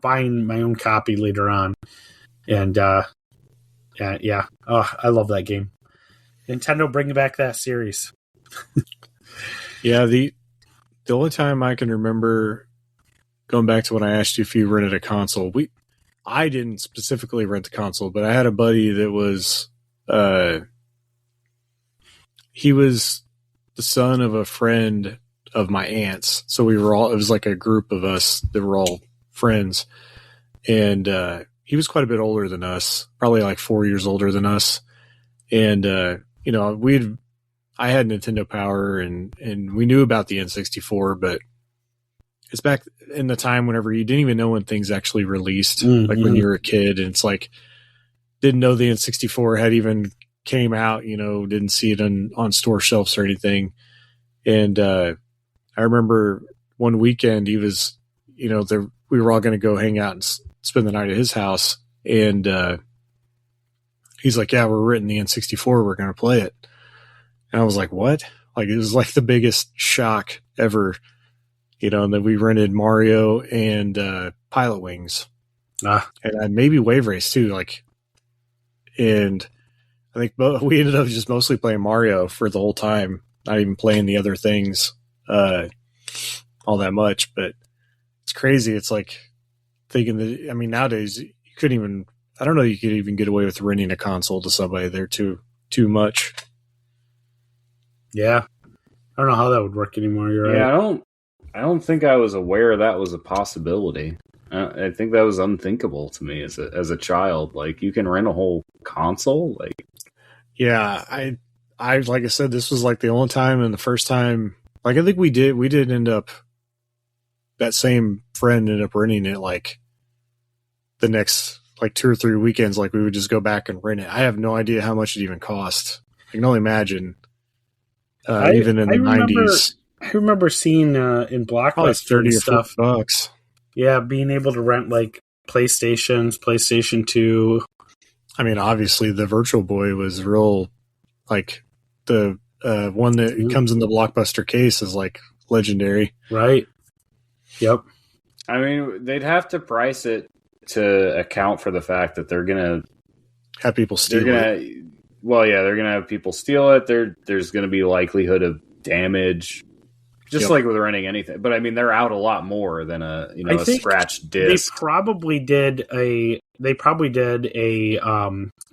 buying my own copy later on, and yeah. Oh, I love that game. Nintendo, bring back that series. Yeah, the only time I can remember, going back to when I asked you if you rented a console, I didn't specifically rent the console, but I had a buddy that was he was the son of a friend of my aunt's, so it was like a group of us that were all friends, and he was quite a bit older than us, probably like 4 years older than us, and I had Nintendo Power, and we knew about the N64, but it's back in the time whenever you didn't even know when things actually released, like when you were a kid, and it's like, didn't know the N64 had even came out, didn't see it on store shelves or anything. And I remember one weekend he was, we were all going to go hang out and spend the night at his house, and he's like, yeah, we're renting the N64, we're going to play it. And I was like, what? Like, it was like the biggest shock ever, and then we rented Mario and Pilot Wings. And maybe Wave Race too, and I think we ended up just mostly playing Mario for the whole time, not even playing the other things all that much. But it's crazy. It's like thinking that, nowadays you couldn't even, I don't know, you could even get away with renting a console to somebody. They're too much. Yeah. I don't know how that would work anymore. You're right. Yeah, I don't think I was aware that was a possibility. I think that was unthinkable to me as a child. Like, you can rent a whole console? Like, yeah, I like I said, this was like the only time and the first time. Like, I think we did end up, that same friend ended up renting it like the next like 2 or 3 weekends. Like, we would just go back and rent it. I have no idea how much it even cost. I can only imagine even in the 90s. I remember seeing in Probably Blockbuster 30 and or stuff. $40. Yeah, being able to rent like PlayStations, PlayStation 2. I mean, obviously the Virtual Boy was real, like the one that comes in the Blockbuster case is like legendary. Right. Yep. I mean, they'd have to price it to account for the fact that they're gonna Have people steal it. Well, yeah, they're gonna have people steal it. There's gonna be likelihood of damage, just like with renting anything. But I mean, they're out a lot more than a scratched disc. They probably did a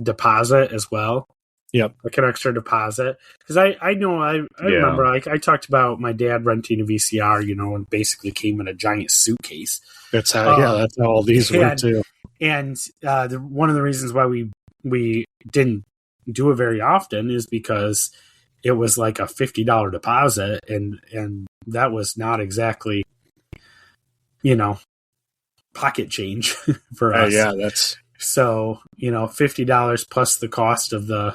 deposit as well. Yep, like an extra deposit, because I know I remember like I talked about my dad renting a VCR, and basically came in a giant suitcase. That's how that's how all these were too. And one of the reasons why we didn't do it very often is because it was like a $50 deposit, and that was not exactly pocket change for us. That's so $50 plus the cost of the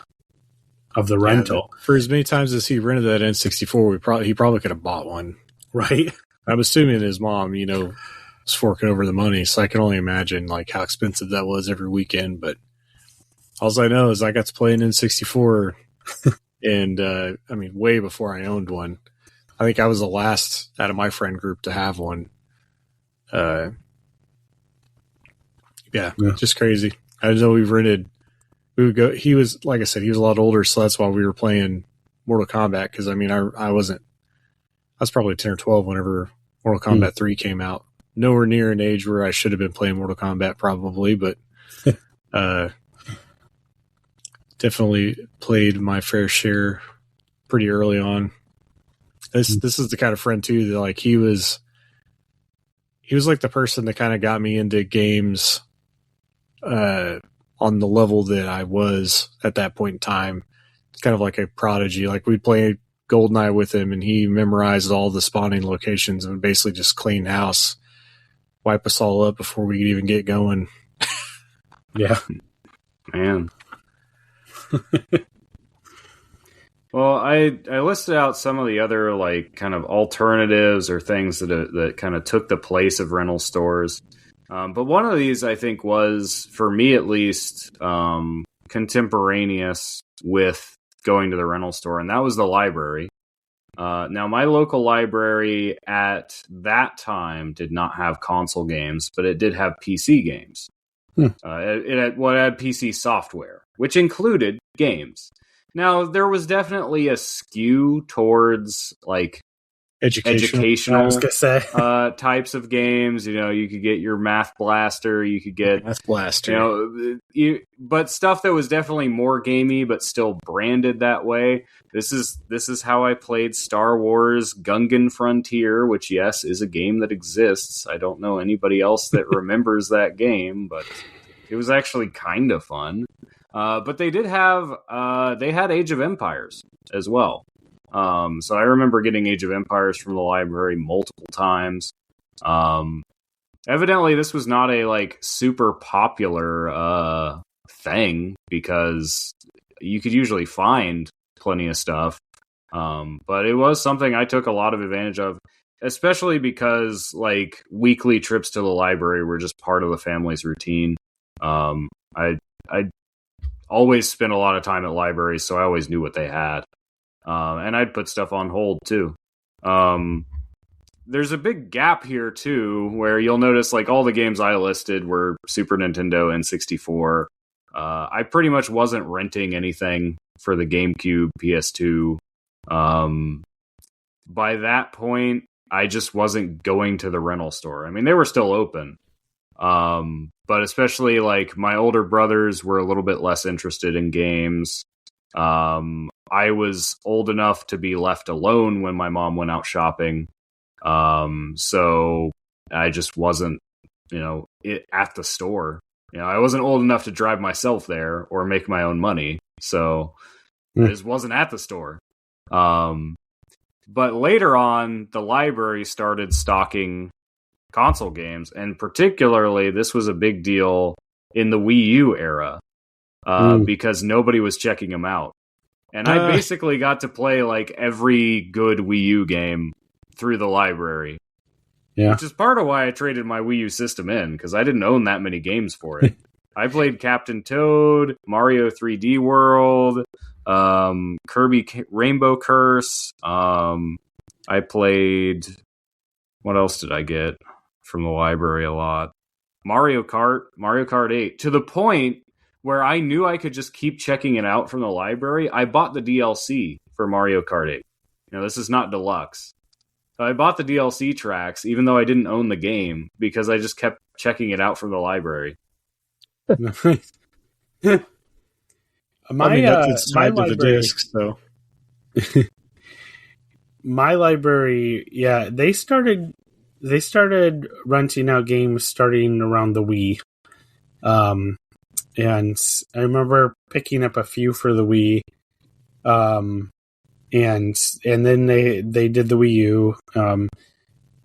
rental. For as many times as he rented that N64, he probably could have bought one. Right. I'm assuming his mom, was forking over the money, so I can only imagine like how expensive that was every weekend. But all I know is I got to play an N64, and I mean, way before I owned one. I think I was the last out of my friend group to have one. Just crazy. I know we would go. He was, like I said, he was a lot older, so that's why we were playing Mortal Kombat. Because I mean, I was probably 10 or 12 whenever Mortal Kombat 3 came out. Nowhere near an age where I should have been playing Mortal Kombat, probably, but definitely played my fair share pretty early on. This is the kind of friend too that like he was like the person that kind of got me into games on the level that I was at that point in time. It's kind of like a prodigy. Like we'd play GoldenEye with him, and he memorized all the spawning locations and basically just clean house, wipe us all up before we could even get going. Yeah, man. Well, I listed out some of the other like kind of alternatives or things that kind of took the place of rental stores. But one of these, I think, was, for me at least, contemporaneous with going to the rental store, and that was the library. Now, my local library at that time did not have console games, but it did have PC games. It had PC software, which included games. Now, there was definitely a skew towards like educational I was gonna say. types of games. You could get your Math Blaster, you could get Math Blaster. But stuff that was definitely more gamey, but still branded that way. This is how I played Star Wars Gungan Frontier, which yes is a game that exists. I don't know anybody else that remembers that game, but it was actually kind of fun. But they did have they had Age of Empires as well. So I remember getting Age of Empires from the library multiple times. Evidently, this was not a like super popular thing because you could usually find plenty of stuff. But it was something I took a lot of advantage of, especially because like weekly trips to the library were just part of the family's routine. I always spent a lot of time at libraries, so I always knew what they had. And I'd put stuff on hold too. There's a big gap here too, where you'll notice like all the games I listed were Super Nintendo and 64. I pretty much wasn't renting anything for the GameCube, PS2. By that point, I just wasn't going to the rental store. I mean, they were still open. But especially like my older brothers were a little bit less interested in games. I was old enough to be left alone when my mom went out shopping. So I just wasn't, at the store. I wasn't old enough to drive myself there or make my own money. So I just wasn't at the store. But later on, the library started stocking console games, and particularly this was a big deal in the Wii U era because nobody was checking them out. And I basically got to play like every good Wii U game through the library. Yeah. Which is part of why I traded my Wii U system in, because I didn't own that many games for it. I played Captain Toad, Mario 3D World, Kirby Rainbow Curse. I played... What else did I get from the library a lot? Mario Kart 8. To the point where I knew I could just keep checking it out from the library. I bought the DLC for Mario Kart 8. This is not deluxe. So I bought the DLC tracks, even though I didn't own the game, because I just kept checking it out from the library. That's tied to the disc, so. My library, they started renting out games starting around the Wii. And I remember picking up a few for the Wii. And then they did the Wii U.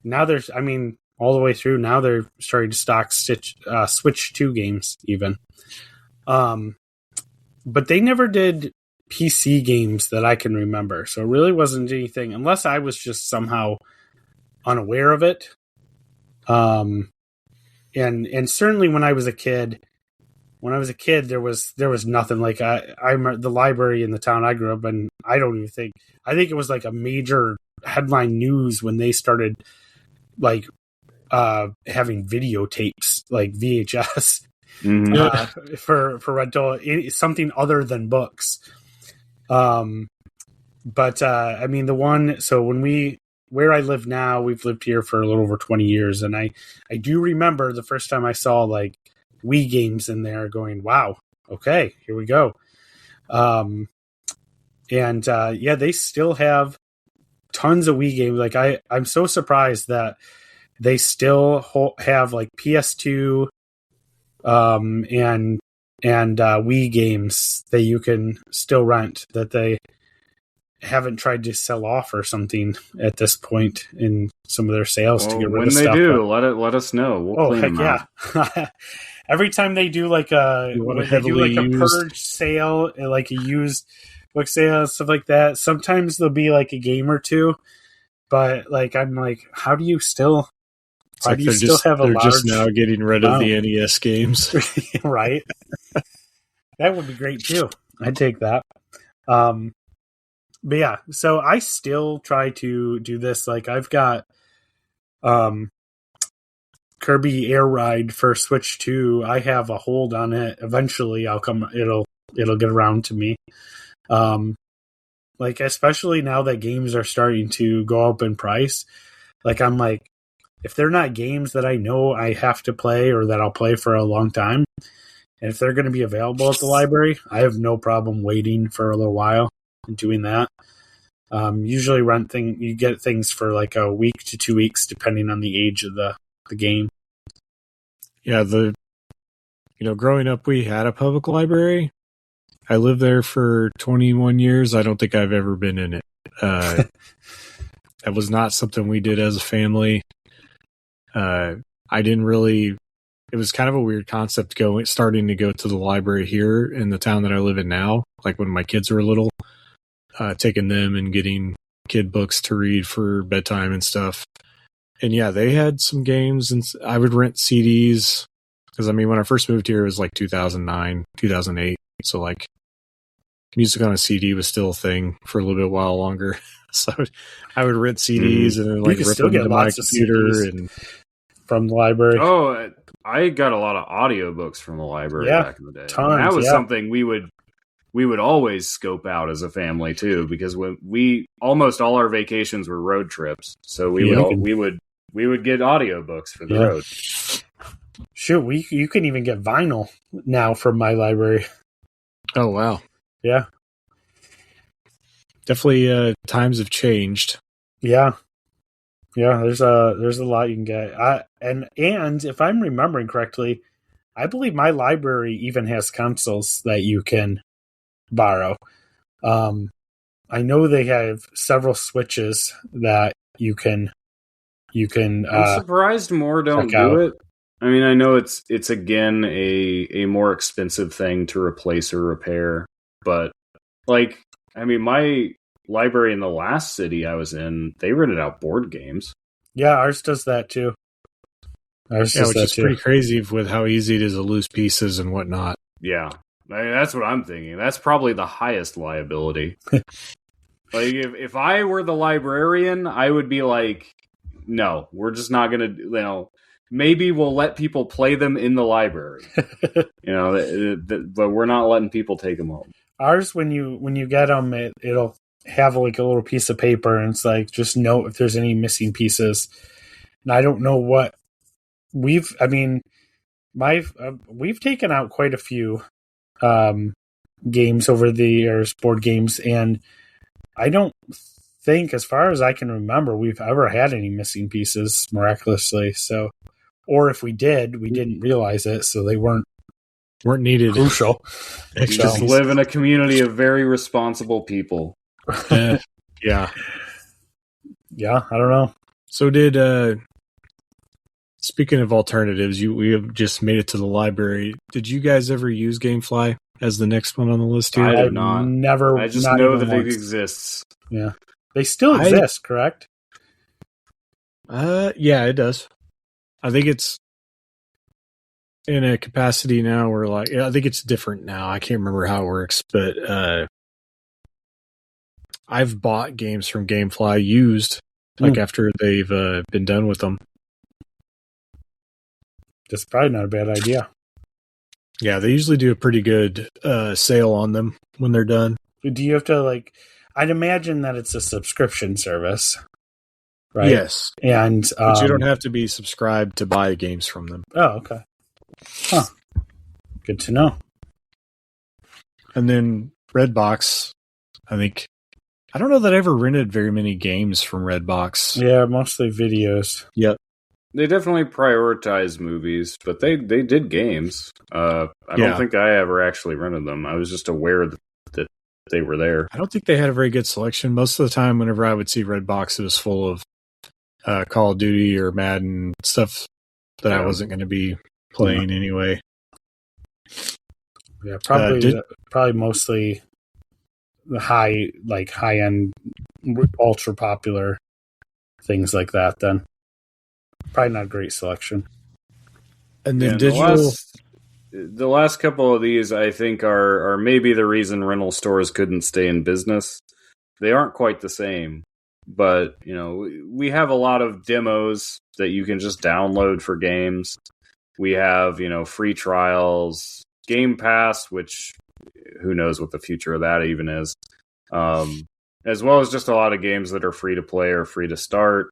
Now there's, all the way through, now they're starting to stock Switch 2 games even. But they never did PC games that I can remember. So it really wasn't anything, unless I was just somehow unaware of it. And certainly when I was a kid, there was nothing like I remember the library in the town I grew up in. I think it was like a major headline news when they started like having videotapes, like VHS, for rental, something other than books. The one, so where I live now, we've lived here for a little over 20 years. And I do remember the first time I saw like Wii games in there going, wow, okay, here we go. They still have tons of Wii games. Like I'm so surprised that they still have like PS2, and Wii games that you can still rent that they haven't tried to sell off or something at this point in some of their sales to get rid of stuff. When they do, let us know. We'll clean them out. Every time they do like a purge sale, like a used book sale, stuff like that, sometimes there'll be like a game or two, but like I'm like, how do you still have a large? They're just now getting rid of the NES games, right? That would be great too. I'd take that. But yeah, so I still try to do this. Like I've got Kirby Air Ride for Switch 2. I have a hold on it. Eventually it'll get around to me. Like especially now that games are starting to go up in price. Like I'm like, if they're not games that I know I have to play or that I'll play for a long time, and if they're going to be available at the library, I have no problem waiting for a little while and doing that. Usually you get things for like a week to 2 weeks, depending on the age of the game. Yeah, growing up, we had a public library. I lived there for 21 years. I don't think I've ever been in it. That was not something we did as a family. It was kind of a weird concept starting to go to the library here in the town that I live in now. Like when my kids were little, taking them and getting kid books to read for bedtime and stuff. And yeah, they had some games, and I would rent CDs because when I first moved here, it was like 2009, 2008. So like music on a CD was still a thing for a little bit while longer. So I would rent CDs and then like rip them into my computer and from the library. Oh, I got a lot of audiobooks from the library back in the day. Tons, that was something we would always scope out as a family too, because when almost all our vacations were road trips, so we would get audiobooks for the road. Shoot, you can even get vinyl now from my library. Oh wow. Yeah. Definitely times have changed. Yeah. Yeah, there's a lot you can get. And if I'm remembering correctly, I believe my library even has consoles that you can borrow. I know they have several Switches that you can I'm surprised more don't do it. I know it's again a more expensive thing to replace or repair, but like I mean, my library in the last city I was in, they rented out board games. Yeah, ours does that too. Which is pretty crazy with how easy it is to lose pieces and whatnot. Yeah, I mean, that's what I'm thinking. That's probably the highest liability. Like, if I were the librarian, I would be like, no, we're just not going to, maybe we'll let people play them in the library, but we're not letting people take them home. Ours, when you get them, it'll have like a little piece of paper, and it's like, just note if there's any missing pieces. And I don't know what we've taken out quite a few games over the years, board games, and I don't think, as far as I can remember, we've ever had any missing pieces miraculously. So, or if we did, we didn't realize it, so they weren't needed. Crucial. We just live in a community of very responsible people. Yeah. Yeah, I don't know. So speaking of alternatives, we have just made it to the library. Did you guys ever use Gamefly as the next one on the list here? I have not. Never. I just know that it exists. Yeah. They still exist, correct? Yeah, it does. I think it's in a capacity now where, like, I think it's different now. I can't remember how it works, but I've bought games from Gamefly used, like after they've been done with them. That's probably not a bad idea. Yeah, they usually do a pretty good sale on them when they're done. Do you have to, I'd imagine that it's a subscription service, right? Yes. And but you don't have to be subscribed to buy games from them. Oh, okay. Huh. Good to know. And then Redbox, I don't know that I ever rented very many games from Redbox. Yeah, mostly videos. Yep. They definitely prioritize movies, but they did games. I don't think I ever actually rented them. I was just aware that they were there. I don't think they had a very good selection. Most of the time, whenever I would see Redbox, it was full of Call of Duty or Madden stuff that I wasn't going to be playing anyway. Yeah, probably mostly the high end, ultra popular things like that. Then probably not a great selection. And then digital. The last couple of these, I think, are maybe the reason rental stores couldn't stay in business. They aren't quite the same, but we have a lot of demos that you can just download for games. We have free trials, Game Pass, which who knows what the future of that even is, as well as just a lot of games that are free to play or free to start.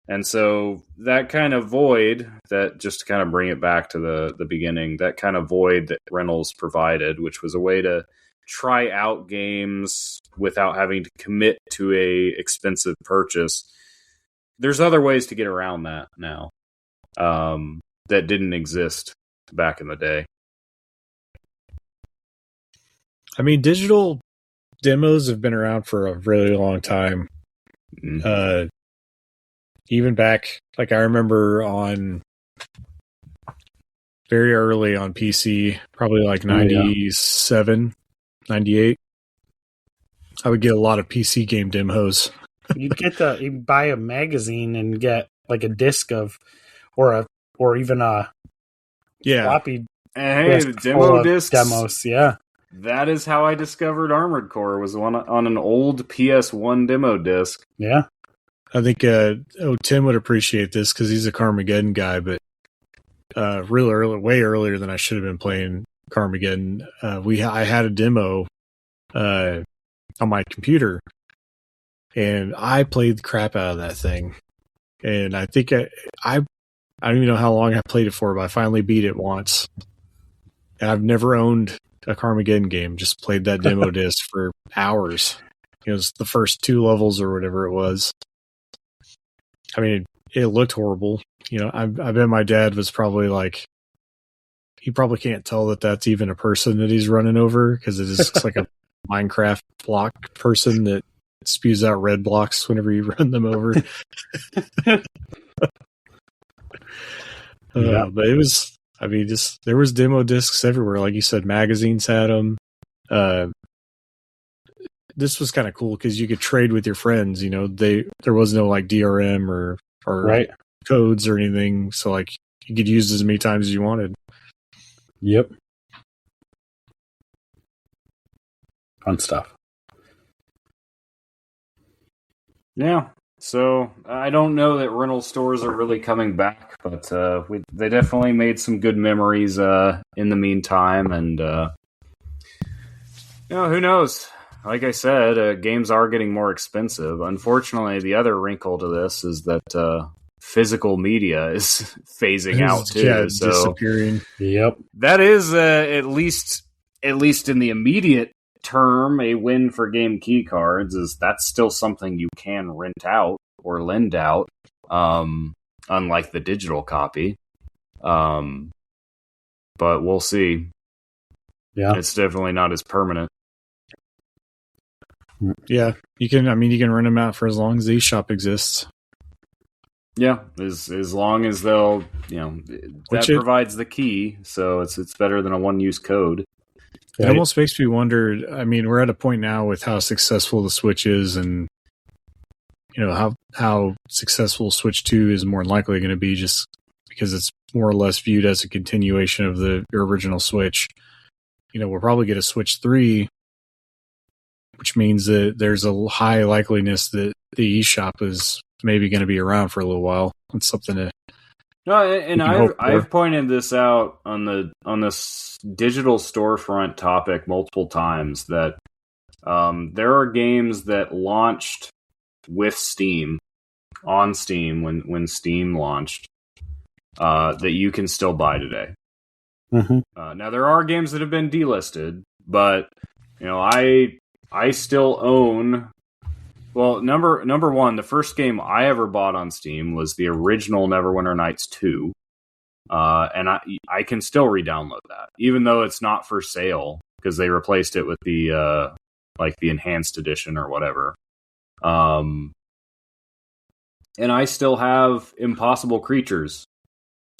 And so that kind of void, that just to kind of bring it back to the beginning, that kind of void that rentals provided, which was a way to try out games without having to commit to a expensive purchase. There's other ways to get around that now that didn't exist back in the day. I mean, digital demos have been around for a really long time. Mm-hmm. Even back, I remember very early on PC, probably 97, 98, I would get a lot of PC game demos. You'd buy a magazine and get a disc of, or even a floppy. Hey, the demo discs. Demos, yeah. That is how I discovered Armored Core, was on an old PS1 demo disc. Yeah. I think Tim would appreciate this because he's a Carmageddon guy, but real early, way earlier than I should have been playing Carmageddon. I had a demo on my computer, and I played the crap out of that thing. And I think I don't even know how long I played it for, but I finally beat it once. And I've never owned a Carmageddon game, just played that demo disc for hours. It was the first 2 levels or whatever it was. I mean, it looked horrible. I bet my dad was probably he probably can't tell that that's even a person that he's running over, because it is like a Minecraft block person that spews out red blocks whenever you run them over. But it was, there was demo discs everywhere. Like you said, magazines had them. this was kind of cool because you could trade with your friends. You know, there was no like DRM or Right. codes or anything, so like you could use as many times as you wanted. Yep. Fun stuff. Yeah. So I don't know that rental stores are really coming back, but they definitely made some good memories in the meantime, and who knows? Like I said, games are getting more expensive. Unfortunately, the other wrinkle to this is that physical media is phasing out too. Yeah, so disappearing. Yep. that is at least in the immediate term a win for game key cards. Is that's still something you can rent out or lend out, unlike the digital copy. But we'll see. Yeah. It's definitely not as permanent. Yeah, you can rent them out for as long as the eShop exists. Yeah, as long as they'll, that provides the key, so it's better than a one-use code. It almost makes me wonder. I mean, we're at a point now with how successful the Switch is, and how successful Switch 2 is more than likely going to be, just because it's more or less viewed as a continuation of the original Switch. We'll probably get a Switch 3, which means that there's a high likeliness that the eShop is maybe going to be around for a little while. It's something to. No, and I've pointed this out on this digital storefront topic multiple times that there are games that launched with Steam on Steam when Steam launched that you can still buy today. Mm-hmm. Now there are games that have been delisted, but I still own. Well, number one, the first game I ever bought on Steam was the original Neverwinter Nights 2, and I can still re-download that, even though it's not for sale because they replaced it with the the enhanced edition or whatever. And I still have Impossible Creatures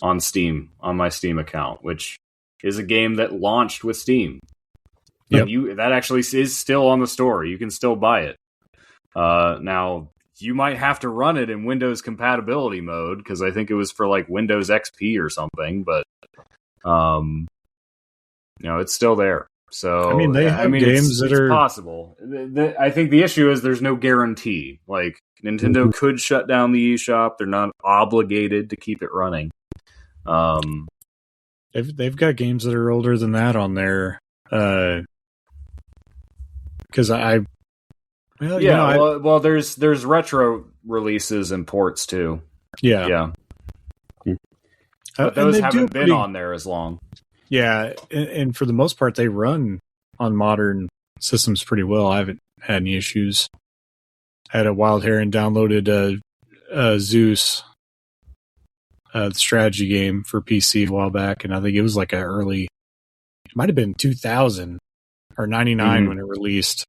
on Steam on my Steam account, which is a game that launched with Steam. Yep. That actually is still on the store. You can still buy it. Now, you might have to run it in Windows compatibility mode, because I think it was for like Windows XP or something, but it's still there. So they have games that are possible. I think the issue is there's no guarantee. Like, Nintendo could shut down the eShop. They're not obligated to keep it running. They've got games that are older than that on there. Because there's retro releases and ports too. Yeah. But those haven't been on there as long. Yeah, and for the most part, they run on modern systems pretty well. I haven't had any issues. I had a Wild Hair and downloaded Zeus, the strategy game for PC a while back, and I think it was like it might have been 2000 or 99 when it released.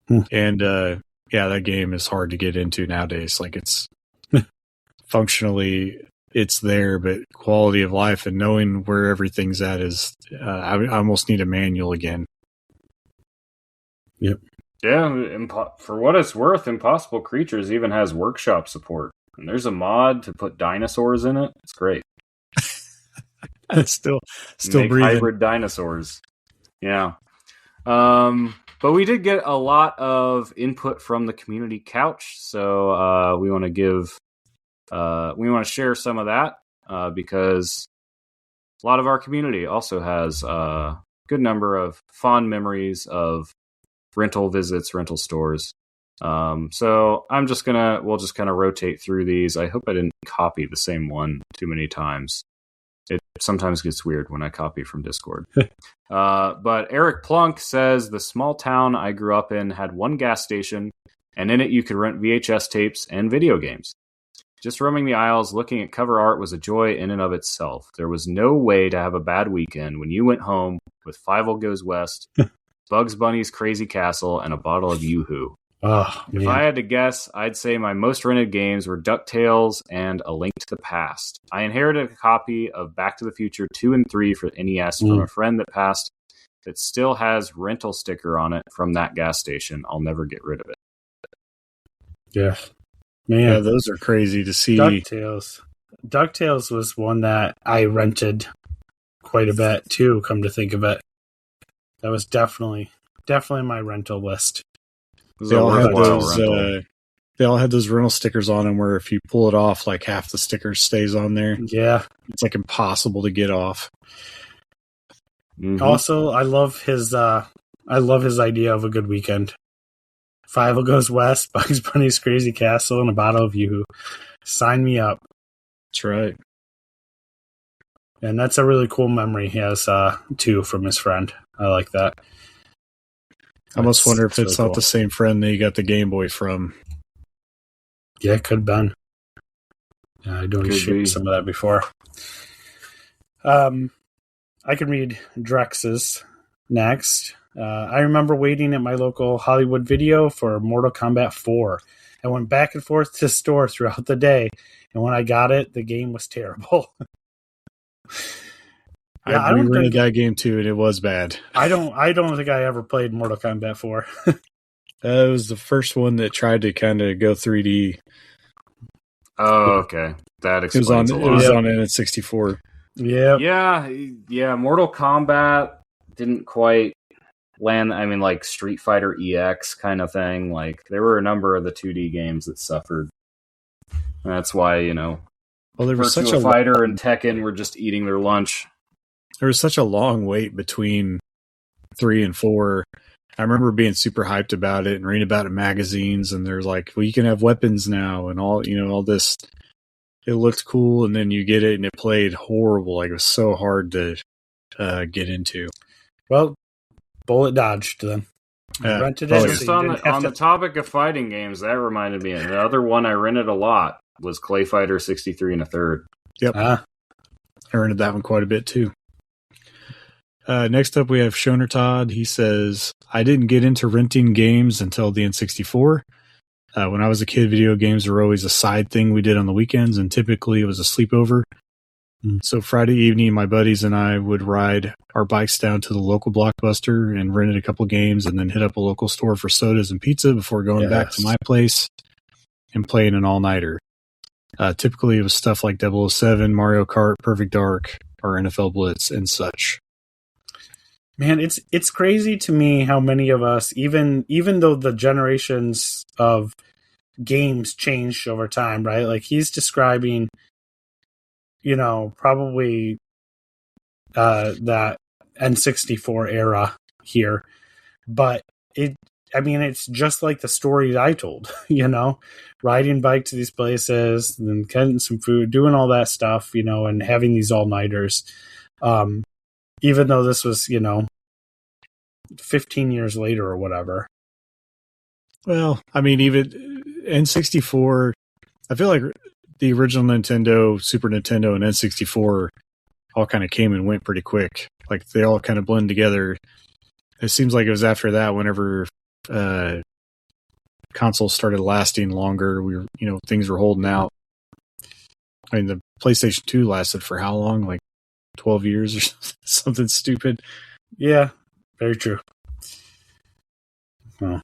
And that game is hard to get into nowadays. Like, it's functionally it's there, but quality of life and knowing where everything's at is I almost need a manual again. Yep. Yeah, for what it's worth, Impossible Creatures even has workshop support. And there's a mod to put dinosaurs in it. It's great. It's still make breathing. Hybrid dinosaurs. Yeah. But we did get a lot of input from the community couch, so we want to share some of that because a lot of our community also has a good number of fond memories of rental visits, rental stores. So we'll just kind of rotate through these. I hope I didn't copy the same one too many times. It sometimes gets weird when I copy from Discord. But Eric Plunk says, the small town I grew up in had one gas station, and in it you could rent VHS tapes and video games. Just roaming the aisles, looking at cover art was a joy in and of itself. There was no way to have a bad weekend when you went home with Fievel Goes West, Bugs Bunny's Crazy Castle, and a bottle of Yoo-Hoo. If I had to guess, I'd say my most rented games were DuckTales and A Link to the Past. I inherited a copy of Back to the Future 2 and 3 for NES from a friend that passed, that still has rental sticker on it from that gas station. I'll never get rid of it. Yeah. Man. Yeah, those are crazy to see. DuckTales was one that I rented quite a bit too, come to think of it. That was definitely my rental list. They all had those rental stickers on them where if you pull it off, like half the sticker stays on there. Yeah. It's like impossible to get off. Mm-hmm. Also, I love his idea of a good weekend. Fievel Goes West, Bugs Bunny's Crazy Castle, and a bottle of Yoo-Hoo. Sign me up. That's right. And that's a really cool memory he has, too, from his friend. I like that. I almost wonder if it's really not the same friend that you got the Game Boy from. Yeah, it could have been. Yeah, I don't shoot some of that before. I can read Drex's next. I remember waiting at my local Hollywood Video for Mortal Kombat 4. I went back and forth to the store throughout the day, and when I got it, the game was terrible. I rented that game too, and it was bad. I don't think I ever played Mortal Kombat 4. It was the first one that tried to kind of go 3D. Oh, okay. That explains a lot. It was on N64. Yeah. Mortal Kombat didn't quite land. I mean, like Street Fighter EX kind of thing. Like there were a number of the 2D games that suffered. And that's why well, there was Virtua Fighter and Tekken were just eating their lunch. There was such a long wait between 3 and 4. I remember being super hyped about it and reading about it in magazines, and they're like, well, you can have weapons now and all this. It looked cool, and then you get it, and it played horrible. Like, it was so hard to get into. Well, bullet dodged then. Rented it. Just on the topic of fighting games, that reminded me. The other one I rented a lot was Clay Fighter 63 1/3. Yep. I rented that one quite a bit, too. Next up, we have Shoner Todd. He says, I didn't get into renting games until the N64. When I was a kid, video games were always a side thing we did on the weekends, and typically it was a sleepover. So Friday evening, my buddies and I would ride our bikes down to the local Blockbuster and rented a couple games and then hit up a local store for sodas and pizza before going back to my place and playing an all-nighter. Typically, it was stuff like 007, Mario Kart, Perfect Dark, or NFL Blitz and such. Man, it's crazy to me how many of us, even though the generations of games changed over time, right? Like he's describing, probably that N64 era here, but it's just like the stories I told, riding bike to these places, and then getting some food, doing all that stuff, and having these all-nighters. Even though this was, 15 years later or whatever. Well, even N64, I feel like the original Nintendo, Super Nintendo, and N64 all kind of came and went pretty quick. Like, they all kind of blend together. It seems like it was after that, whenever consoles started lasting longer, things were holding out. The PlayStation 2 lasted for how long? Like 12 years or something stupid. Yeah, very true. All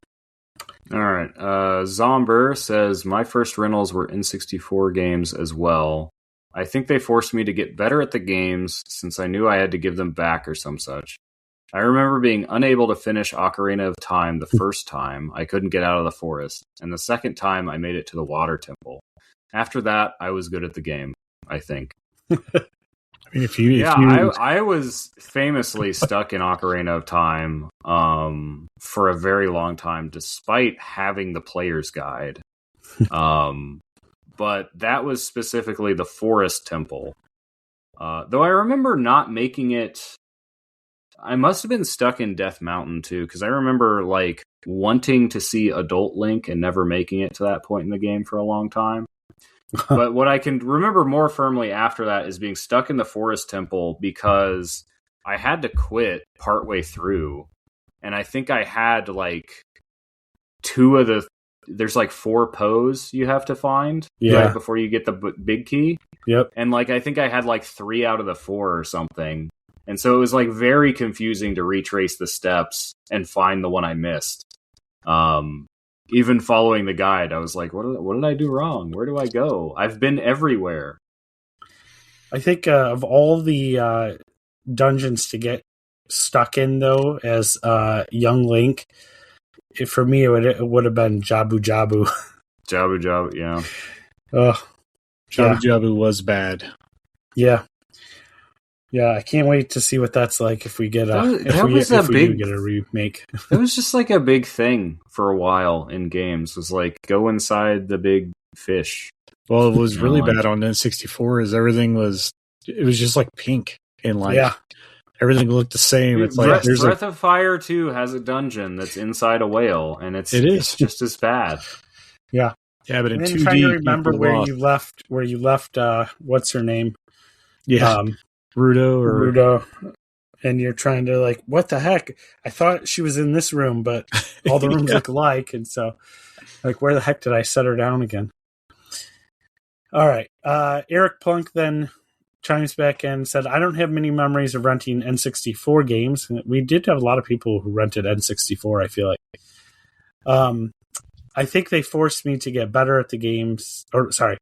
right. Zomber says, my first rentals were N64 games as well. I think they forced me to get better at the games since I knew I had to give them back or some such. I remember being unable to finish Ocarina of Time the first time. I couldn't get out of the forest. And the second time I made it to the water temple. After that, I was good at the game, I think. I was famously stuck in Ocarina of Time for a very long time, despite having the player's guide. But that was specifically the Forest Temple. Though I remember not making it. I must have been stuck in Death Mountain too, because I remember wanting to see Adult Link and never making it to that point in the game for a long time. But what I can remember more firmly after that is being stuck in the Forest Temple because I had to quit partway through. And I think I had two of the... There's 4 Poes you have to find right before you get the big key. Yep. And I think I had 3 out of the 4 or something. And so it was like very confusing to retrace the steps and find the one I missed. Even following the guide, I was like, what did I do wrong? Where do I go? I've been everywhere. I think of all the dungeons to get stuck in, though, as young Link, for me, it would have been Jabu Jabu. Jabu Jabu, yeah. Jabu Jabu was bad. Yeah. Yeah, I can't wait to see what that's like if we get do get a remake. It was just like a big thing for a while in games. It was like, go inside the big fish. Well, it was really bad on N64. It was just like pink and like everything looked the same. It's like Breath of Fire 2 has a dungeon that's inside a whale, and it's just as bad. Yeah, yeah, but in 2D, trying to remember where you left. What's her name? Yeah. Rudo, and you're trying to like, what the heck? I thought she was in this room, but all the rooms look alike, and so like, where the heck did I set her down again? All right, Eric Plunk then chimes back in and said, I don't have many memories of renting N64 games. We did have a lot of people who rented N64, I feel like. I think they forced me to get better at the games. I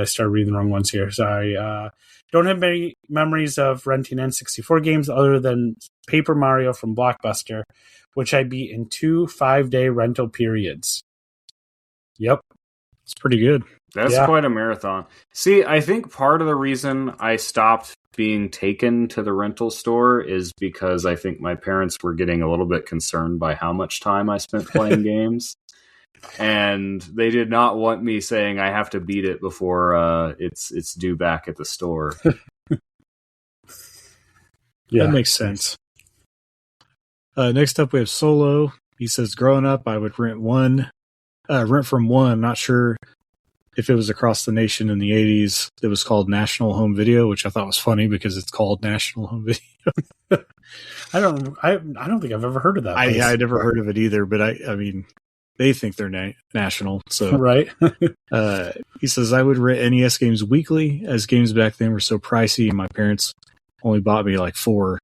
started reading the wrong ones here. Sorry. Don't have many memories of renting N64 games other than Paper Mario from Blockbuster, which I beat in 2 5-day rental periods. Yep. It's pretty good. That's quite a marathon. See, I think part of the reason I stopped being taken to the rental store is because I think my parents were getting a little bit concerned by how much time I spent playing games. And they did not want me saying I have to beat it before it's due back at the store. That makes sense. Next up, we have Solo. He says, growing up, I would rent from one. I'm not sure if it was across the nation in the 80s. It was called National Home Video, which I thought was funny because it's called National Home Video. I don't think I've ever heard of that. I never heard of it either, but I mean, they think they're national. So right. He says, I would rent NES games weekly, as games back then were so pricey, and my parents only bought me like 4.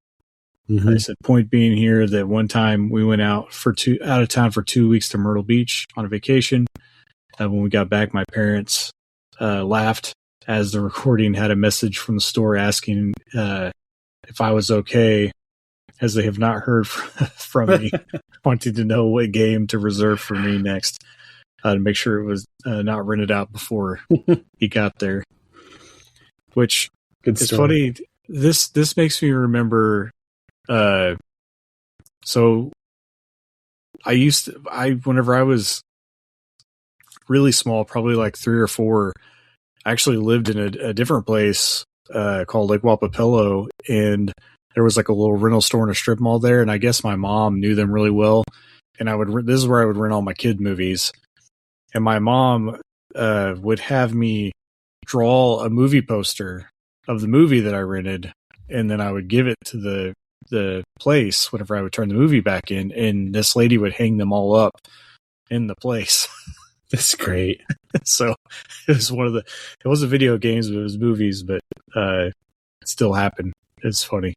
Mm-hmm. I said, point being here that one time we went out of town for 2 weeks to Myrtle Beach on a vacation. When we got back, my parents laughed as the recording had a message from the store asking if I was okay, as they have not heard from me, wanting to know what game to reserve for me next, to make sure it was not rented out before he got there. Which is funny. This makes me remember. So whenever I was really small, probably like 3 or 4, I actually lived in a different place called Lake Wapapello, and there was like a little rental store and a strip mall there, and I guess my mom knew them really well. And this is where I would rent all my kid movies. And my mom would have me draw a movie poster of the movie that I rented, and then I would give it to the place whenever I would turn the movie back in, and this lady would hang them all up in the place. That's great. So it was it wasn't video games, but it was movies, but it still happened. It's funny.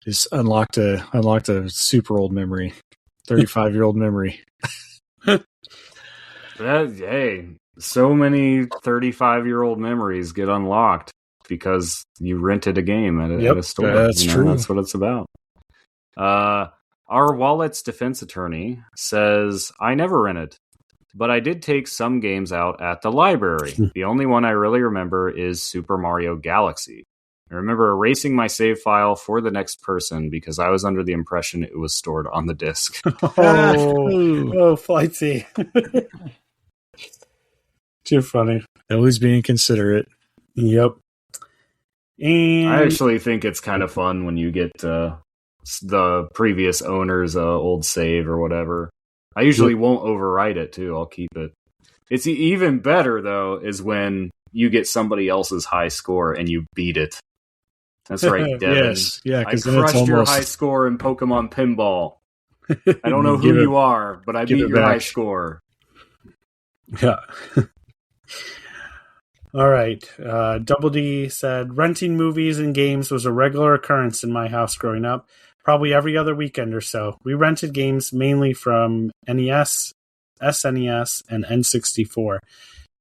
Just unlocked a super old memory, 35-year-old memory. Hey, so many 35-year-old memories get unlocked because you rented a game at a store. That's true. That's what it's about. Our Wallet's defense attorney says, I never rented, but I did take some games out at the library. The only one I really remember is Super Mario Galaxy. I remember erasing my save file for the next person because I was under the impression it was stored on the disc. Flightsy. Too funny. Always being considerate. Yep. And I actually think it's kind of fun when you get the previous owner's old save or whatever. I usually won't overwrite it, too. I'll keep it. It's even better, though, is when you get somebody else's high score and you beat it. That's right, Devin. Yes, yeah, I crushed crushed your high score in Pokemon Pinball. I don't know who you are, but I beat your high score. Yeah. All right. Double D said, renting movies and games was a regular occurrence in my house growing up, probably every other weekend or so. We rented games mainly from NES, SNES, and N64,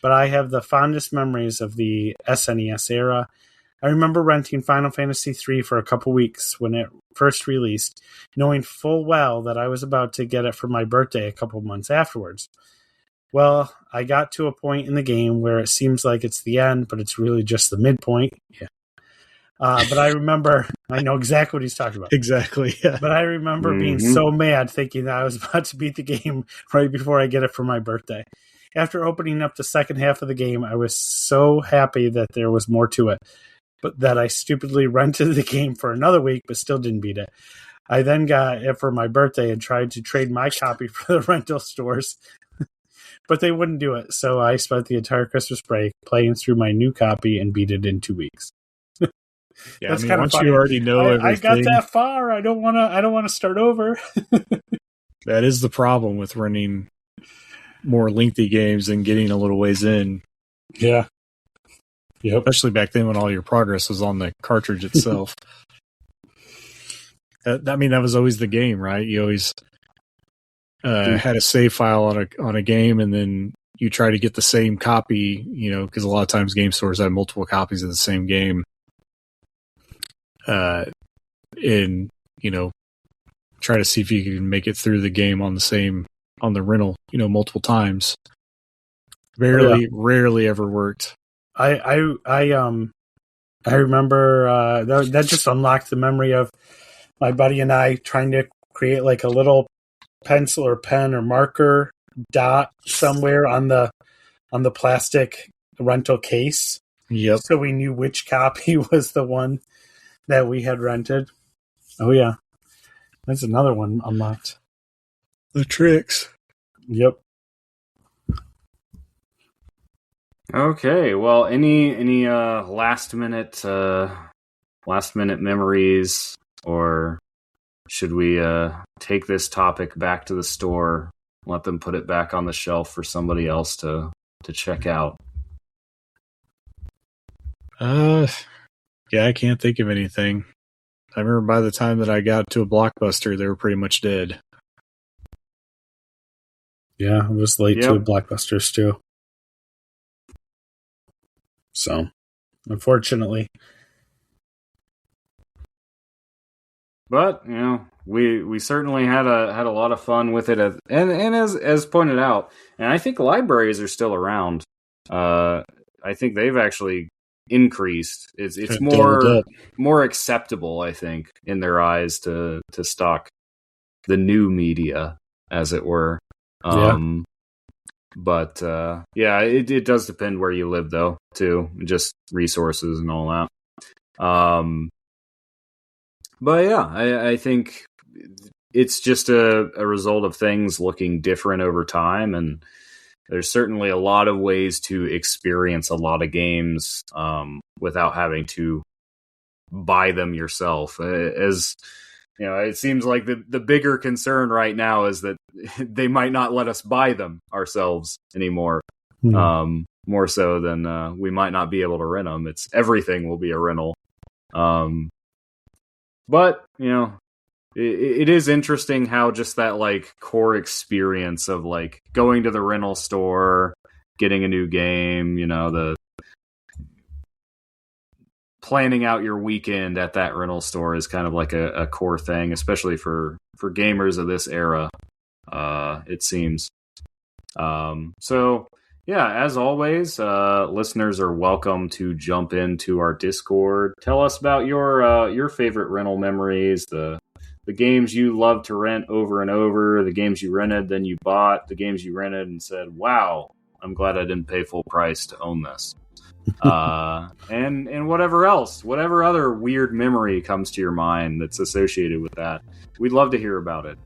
but I have the fondest memories of the SNES era. I remember renting Final Fantasy III for a couple weeks when it first released, knowing full well that I was about to get it for my birthday a couple months afterwards. Well, I got to a point in the game where it seems like it's the end, but it's really just the midpoint. Yeah. But I remember, I know exactly what he's talking about. Exactly. Yeah. But I remember being so mad thinking that I was about to beat the game right before I get it for my birthday. After opening up the second half of the game, I was so happy that there was more to it, but that I stupidly rented the game for another week, but still didn't beat it. I then got it for my birthday and tried to trade my copy for the rental stores, but they wouldn't do it. So I spent the entire Christmas break playing through my new copy and beat it in 2 weeks. Yeah, that's kind of funny. You already know everything. I got that far. I don't want to start over. That is the problem with running more lengthy games and getting a little ways in. Yeah. Yep. Especially back then when all your progress was on the cartridge itself. I mean, that was always the game, right? You always had a save file on a game, and then you try to get the same copy, because a lot of times game stores have multiple copies of the same game. And try to see if you can make it through the game on the rental, multiple times. Rarely ever worked. I remember that just unlocked the memory of my buddy and I trying to create like a little pencil or pen or marker dot somewhere on the plastic rental case. Yep. So we knew which copy was the one that we had rented. Oh yeah. That's another one unlocked. The tricks. Yep. Okay, well, any last minute memories, or should we take this topic back to the store, let them put it back on the shelf for somebody else to check out? Yeah, I can't think of anything. I remember by the time that I got to a Blockbuster, they were pretty much dead. Yeah, I was late to Blockbusters too. So, unfortunately. But, we certainly had a lot of fun with it, and as pointed out, and I think libraries are still around. I think they've actually increased. It's more acceptable, I think, in their eyes to stock the new media, as it were. But it does depend where you live, though, too, just resources and all that. But yeah, I think it's just a result of things looking different over time, and there's certainly a lot of ways to experience a lot of games without having to buy them yourself. As it seems like the bigger concern right now is that they might not let us buy them ourselves anymore. More so than we might not be able to rent them. Everything will be a rental. But it is interesting how just that like core experience of like going to the rental store, getting a new game, the planning out your weekend at that rental store is kind of like a core thing, especially for gamers of this era, it seems. So yeah, as always, listeners are welcome to jump into our Discord. Tell us about your favorite rental memories, the games you love to rent over and over, the games you rented, then you bought, the games you rented and said, wow, I'm glad I didn't pay full price to own this. And whatever else, whatever other weird memory comes to your mind that's associated with that. We'd love to hear about it.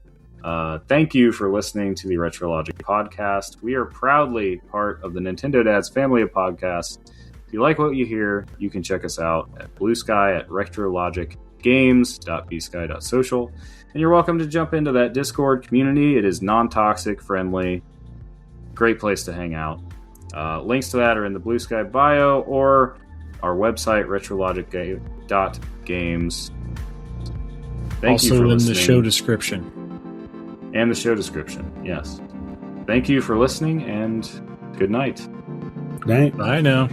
Thank you for listening to the RetroLogic podcast. We are proudly part of the Nintendo Dads family of podcasts. If you like what you hear, you can check us out at Blue Sky at retrologicgames.bsky.social. And you're welcome to jump into that Discord community. It is non-toxic, friendly, great place to hang out. Links to that are in the Blue Sky bio or our website, retrologic.games. Thank you also for in listening. the show description. And the show description, yes. Thank you for listening, and good night. Good night. Bye now.